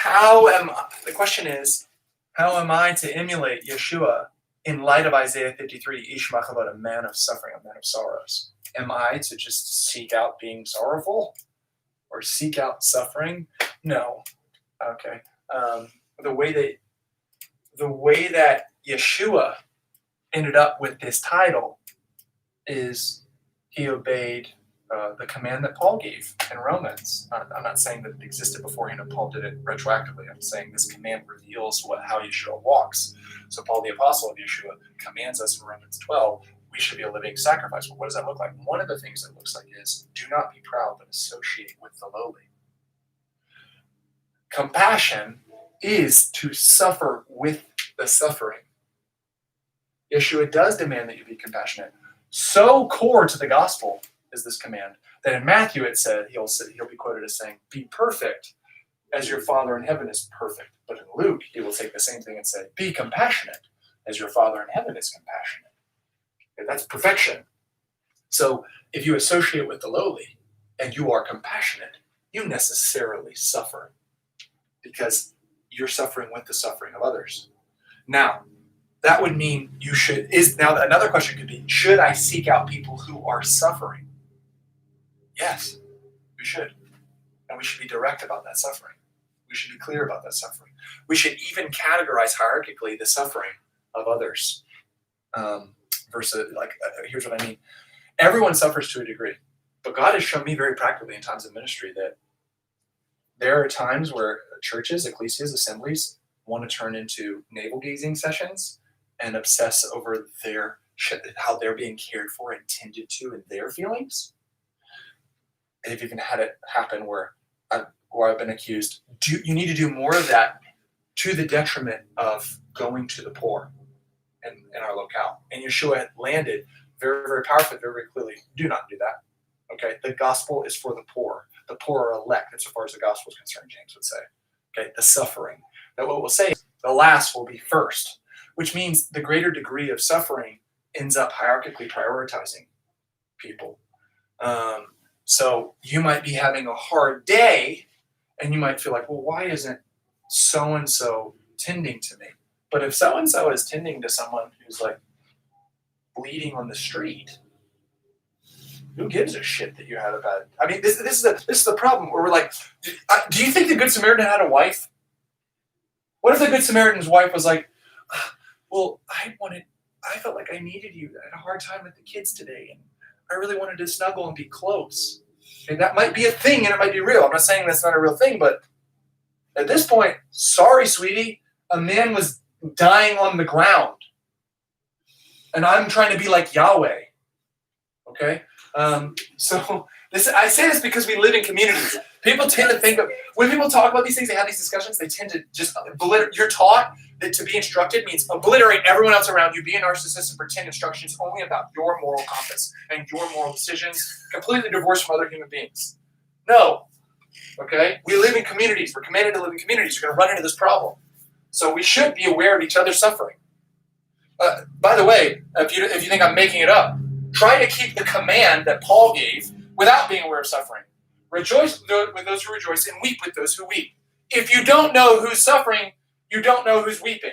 The question is, how am I to emulate Yeshua in light of Isaiah 53, Ish Machavot, a man of suffering, a man of sorrows? Am I to just seek out being sorrowful or seek out suffering? No. Okay. The way that Yeshua ended up with this title is he obeyed the command that Paul gave in Romans. I'm not saying that it existed beforehand and Paul did it retroactively. I'm saying this command reveals how Yeshua walks. So Paul, the apostle of Yeshua, commands us in Romans 12, we should be a living sacrifice. Well, what does that look like? One of the things it looks like is do not be proud, but associate with the lowly. Compassion is to suffer with the suffering. Yeshua does demand that you be compassionate. So core to the gospel is this command that in Matthew it said, he'll be quoted as saying, be perfect as your Father in heaven is perfect. But in Luke, he will take the same thing and say, be compassionate as your Father in heaven is compassionate. That's perfection. So if you associate with the lowly and you are compassionate, you necessarily suffer because you're suffering with the suffering of others. Now, that would mean now another question could be, should I seek out people who are suffering? Yes, we should. And we should be direct about that suffering. We should be clear about that suffering. We should even categorize hierarchically the suffering of others. Versus, here's what I mean. Everyone suffers to a degree, but God has shown me very practically in times of ministry that there are times where churches, ecclesias, assemblies want to turn into navel-gazing sessions and obsess over how they're being cared for and tended to in their feelings. They've even had it happen where I've been accused, you need to do more of that to the detriment of going to the poor in our locale. And Yeshua landed very, very powerfully, very, very clearly. Do not do that. Okay, the gospel is for the poor. The poor are elect as far as the gospel is concerned, James would say. Okay, the suffering. That what we'll say is the last will be first, which means the greater degree of suffering ends up hierarchically prioritizing people. So you might be having a hard day and you might feel like, well, why isn't so-and-so tending to me? But if so-and-so is tending to someone who's like bleeding on the street, who gives a shit that you had a bad? I mean, this is the problem where we're like, do you think the Good Samaritan had a wife? What if the Good Samaritan's wife was like, well, I felt like I needed you. I had a hard time with the kids today, and I really wanted to snuggle and be close. Okay, that might be a thing, and it might be real. I'm not saying that's not a real thing, but at this point, sorry, sweetie, a man was dying on the ground, and I'm trying to be like Yahweh. Okay, so I say this because we live in communities. People tend to think of, when people talk about these things, they have these discussions, they tend to just you're taught that to be instructed means obliterate everyone else around you, be a narcissist, and pretend instruction is only about your moral compass and your moral decisions, completely divorced from other human beings. No. Okay? We live in communities. We're commanded to live in communities. You're going to run into this problem. So we should be aware of each other's suffering. By the way, if you think I'm making it up, try to keep the command that Paul gave without being aware of suffering. Rejoice with those who rejoice and weep with those who weep. If you don't know who's suffering, you don't know who's weeping.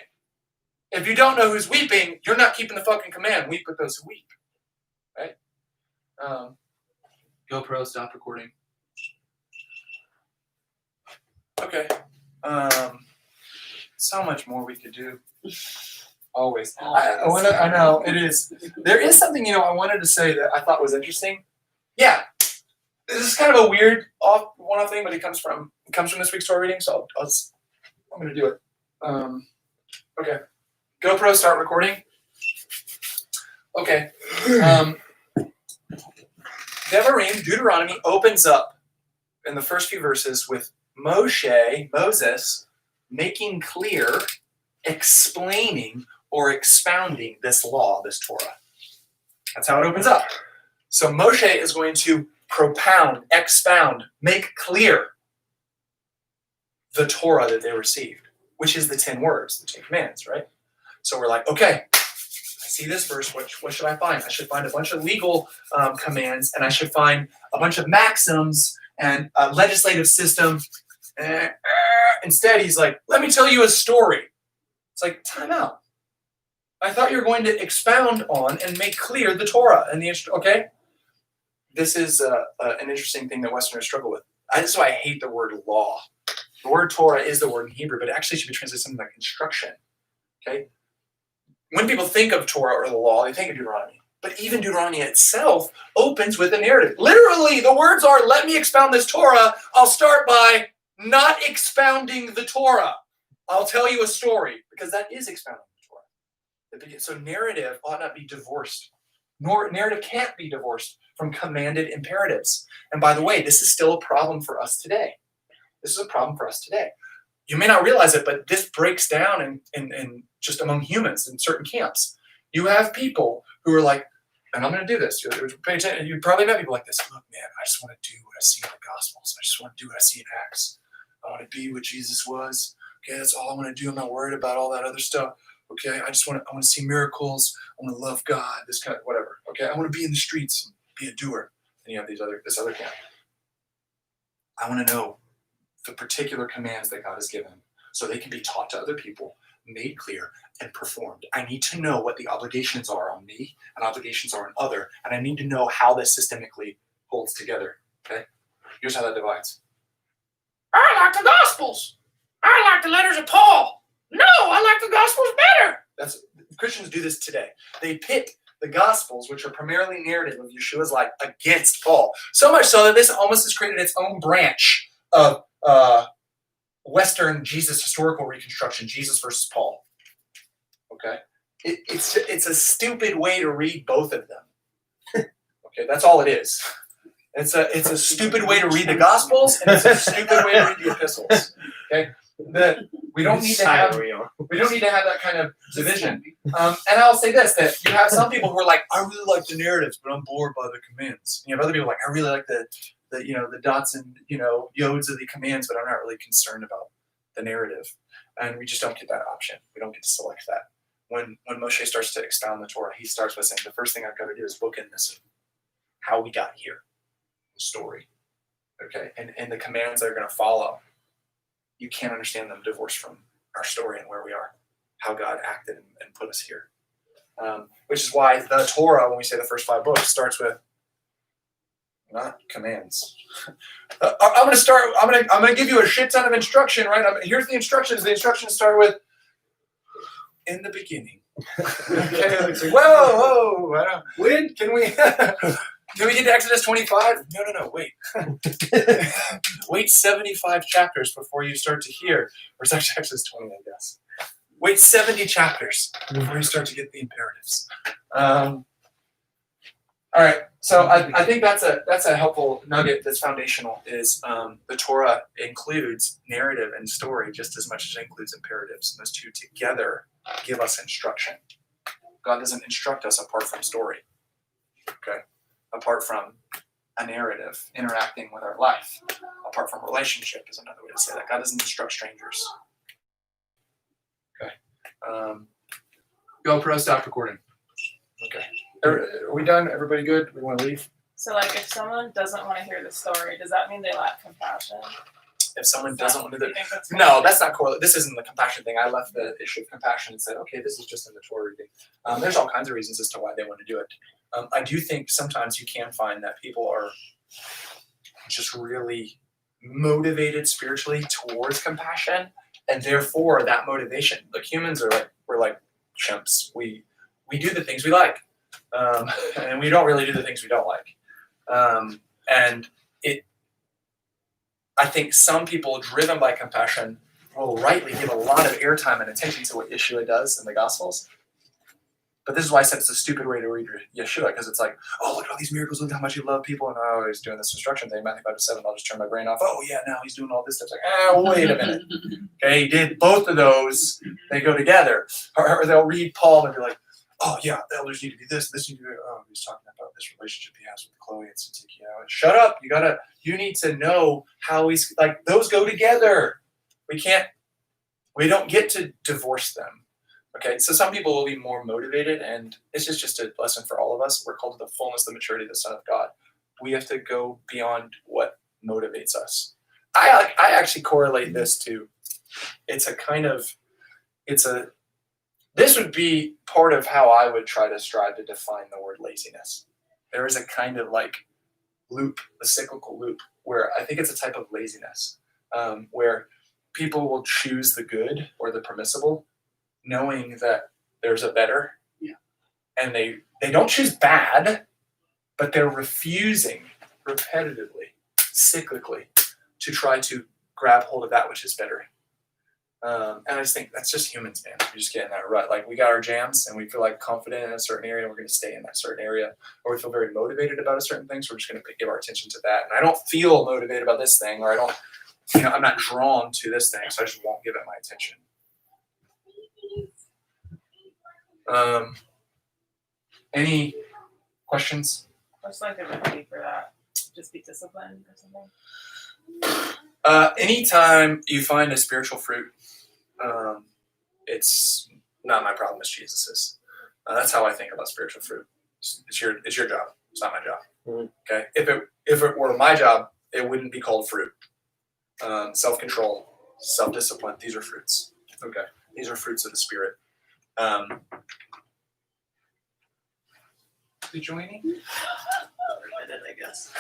If you don't know who's weeping, you're not keeping the fucking command. Weep with those who weep. Right? GoPro, stop recording. Okay. So much more we could do. Always. I know, it is. There is something, I wanted to say that I thought was interesting. Yeah. This is kind of a weird one-off thing, but it comes from this week's Torah reading, so I'm going to do it. Okay. GoPro, start recording. Okay. Devarim, Deuteronomy, opens up in the first few verses with Moses, making clear, explaining, or expounding this law, this Torah. That's how it opens up. So Moshe is going to propound, expound, make clear the Torah that they received, which is the 10 words, the 10 commands, right? So we're like, okay, I see this verse. What should I find? I should find a bunch of legal commands, and I should find a bunch of maxims and a legislative system. Instead, he's like, let me tell you a story. It's like, time out. I thought you were going to expound on and make clear the Torah and the okay. This is an interesting thing that Westerners struggle with. That's why I hate the word law. The word Torah is the word in Hebrew, but it actually should be translated something like instruction. Okay? When people think of Torah or the law, they think of Deuteronomy. But even Deuteronomy itself opens with a narrative. Literally, the words are, let me expound this Torah. I'll start by not expounding the Torah. I'll tell you a story, because that is expounding the Torah. So narrative ought not be divorced. Narrative can't be divorced from commanded imperatives. And by the way, this is still a problem for us today. This is a problem for us today. You may not realize it, but this breaks down in just among humans in certain camps. You have people who are like, and I'm going to do this. You probably met people like this. Look, man, I just want to do what I see in the Gospels. I just want to do what I see in Acts. I want to be what Jesus was. Okay, that's all I want to do. I'm not worried about all that other stuff. Okay, I want to see miracles. I want to love God. This kind of whatever. Okay, I want to be in the streets and be a doer. And you have this other camp. I want to know the particular commands that God has given, so they can be taught to other people, made clear, and performed. I need to know what the obligations are on me and obligations are on other, and I need to know how this systemically holds together. Okay, here's how that divides. I like the Gospels. I like the letters of Paul. No, I like the Gospels better. Christians do this today. They pit the Gospels, which are primarily narrative of Yeshua's life, against Paul. So much so that this almost has created its own branch of Western Jesus historical reconstruction, Jesus versus Paul. Okay, it's a stupid way to read both of them. Okay, that's all it is. It's a stupid way to read the Gospels, and it's a stupid way to read the epistles. Okay, we don't need to have that kind of division. And I'll say this: that you have some people who are like, I really like the narratives, but I'm bored by the commands. You have other people like, I really like the dots and yods of the commands, but I'm not really concerned about the narrative. And we just don't get that option. We don't get to select that. When Moshe starts to expound the Torah, he starts by saying, the first thing I've got to do is bookend this of how we got here, the story. Okay, and the commands that are going to follow. You can't understand them divorced from our story and where we are, how God acted and put us here. Which is why the Torah, when we say the first 5 books, starts with not commands. I'm going to give you a shit ton of instruction, right? Here's the instructions. The instructions start with, in the beginning. Okay, like, whoa. When can we... Can we get to Exodus 25? No, wait. Wait 75 chapters before you start to hear. Or it's actually Exodus 20, I guess. Wait 70 chapters before you start to get the imperatives. All right, so I think that's a helpful nugget that's foundational, is the Torah includes narrative and story just as much as it includes imperatives. And those two together give us instruction. God doesn't instruct us apart from story. Okay? Apart from a narrative interacting with our life, apart from relationship is another way to say that. God doesn't instruct strangers. Okay. GoPro, stop recording. Okay. Are we done? Everybody good? We want to leave? So, like, if someone doesn't want to hear the story, does that mean they lack compassion? If someone doesn't want to do that, no, that's not correlated. This isn't the compassion thing. I left the issue of compassion and said, okay, this is just in the Torah reading. There's all kinds of reasons as to why they want to do it. I do think sometimes you can find that people are just really motivated spiritually towards compassion, and therefore that motivation. Like, humans are we're like chimps. We do the things we like, and we don't really do the things we don't like. I think some people driven by compassion will rightly give a lot of airtime and attention to what Yeshua does in the Gospels. But this is why I said it's a stupid way to read Yeshua, because it's like, oh, look at all these miracles, look at how much he loved people, and oh, he's doing this instruction thing, Matthew 5-7, I'll just turn my brain off. Oh, yeah, now he's doing all this stuff. It's like, wait a minute. Okay, he did both of those, they go together. Or they'll read Paul and be like, oh, yeah, the elders need to be this need to be, oh, he's talking about this relationship he has with Chloe and Syntyche. Shut up, you need to know how he's, like, those go together. We don't get to divorce them. Okay, so some people will be more motivated, and this is just a lesson for all of us. We're called to the fullness, the maturity of the Son of God. We have to go beyond what motivates us. I actually correlate this to, this would be part of how I would try to strive to define the word laziness. There is a kind of like loop, a cyclical loop, where I think it's a type of laziness, where people will choose the good or the permissible, knowing that there's a better. Yeah. And they don't choose bad, but they're refusing repetitively, cyclically, to try to grab hold of that which is better. And I just think that's just humans, man. We just get in that rut. Like, we got our jams and we feel like confident in a certain area and we're going to stay in that certain area. Or we feel very motivated about a certain thing, so we're just going to give our attention to that. And I don't feel motivated about this thing, or I'm not drawn to this thing, so I just won't give it my attention. Any questions? What's like a remedy for that? Just be disciplined or something? Anytime you find a spiritual fruit, not my problem. It's Jesus's. That's how I think about spiritual fruit. It's your job. It's not my job. Mhm. Okay. If it were my job, it wouldn't be called fruit. Self-control, self-discipline. These are fruits. Okay. These are fruits of the Spirit. You joining? I guess.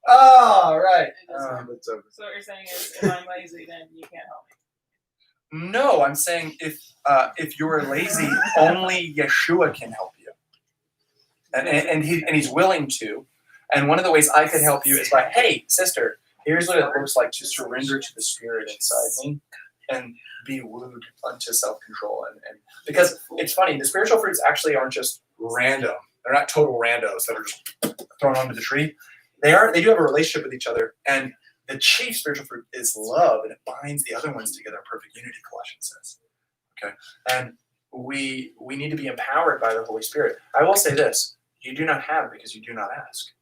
All right. It's over. So what you're saying is, if I'm lazy, then you can't help me. No, I'm saying if you're lazy, only Yeshua can help you, and he's willing to. And one of the ways I could help you is by, hey, sister, here's what it looks like to surrender to the Spirit inside me and be wooed unto self-control. And because it's funny, the spiritual fruits actually aren't just random. They're not total randos that are just thrown onto the tree. They do have a relationship with each other. And the chief spiritual fruit is love, and it binds the other ones together in perfect unity, Colossians says. Okay? And we need to be empowered by the Holy Spirit. I will say this. You do not have because you do not ask.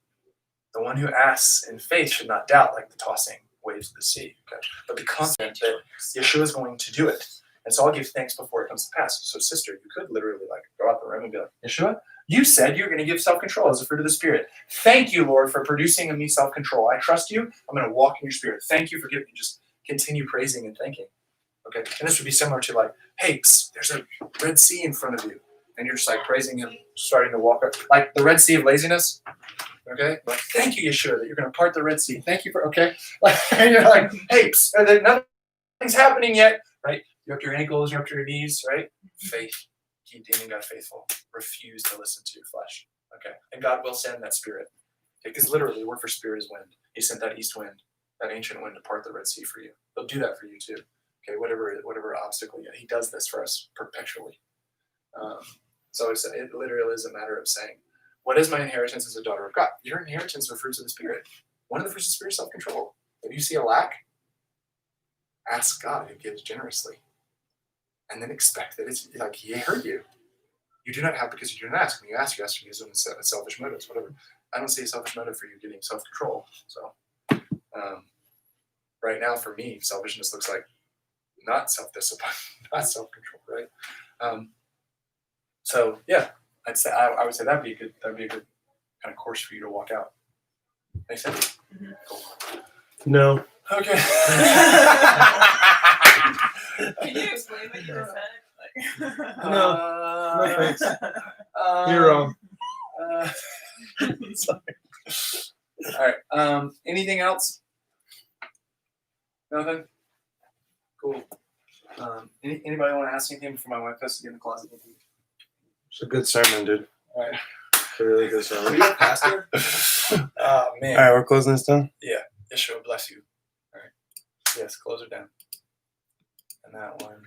The one who asks in faith should not doubt, like the tossing waves of the sea. Okay? But be confident that Yeshua is going to do it. And so I'll give thanks before it comes to pass. So, sister, you could literally go out the room and be like, Yeshua, you said you're going to give self-control as a fruit of the Spirit. Thank you, Lord, for producing in me self-control. I trust you. I'm going to walk in your Spirit. Thank you for giving me. Just continue praising and thanking. Okay? And this would be similar to like, hey, there's a Red Sea in front of you. And you're just like praising him, starting to walk up. Like the Red Sea of laziness. Okay? Like, thank you, Yeshua, that you're going to part the Red Sea. Thank you for, okay? And you're like, hey, nothing's happening yet. Right? You're up to your ankles, you're up to your knees, right? Faith. Keep deeming God faithful. Refuse to listen to your flesh. Okay? And God will send that Spirit. Because literally, the word for Spirit is wind. He sent that east wind, that ancient wind to part the Red Sea for you. He'll do that for you too. Okay? Whatever obstacle He does this for us perpetually. So it literally is a matter of saying, what is my inheritance as a daughter of God? Your inheritance are fruits of the Spirit. One of the fruits of the Spirit is self-control. If you see a lack, ask God who gives generously. And then expect that it's like He heard you. You do not have because you do not ask. When you ask because of selfish motives, whatever. I don't see a selfish motive for you getting self-control. So right now for me, selfishness looks like not self-discipline, not self-control, right? So yeah, I'd say I would say that'd be a good kind of course for you to walk out. Make sense? Mm-hmm. Cool. No. Okay. Can you explain what you just said? Like, No, thanks. You're wrong. Sorry. All right. Anything else? Nothing? Cool. Anybody want to ask anything before my wife has to get in the closet? It's a good sermon, dude. All right. It's a really good sermon. Are you a pastor? Oh, man. All right, we're closing this down. Yeshua bless you. All right. Yes, close it down. And that one.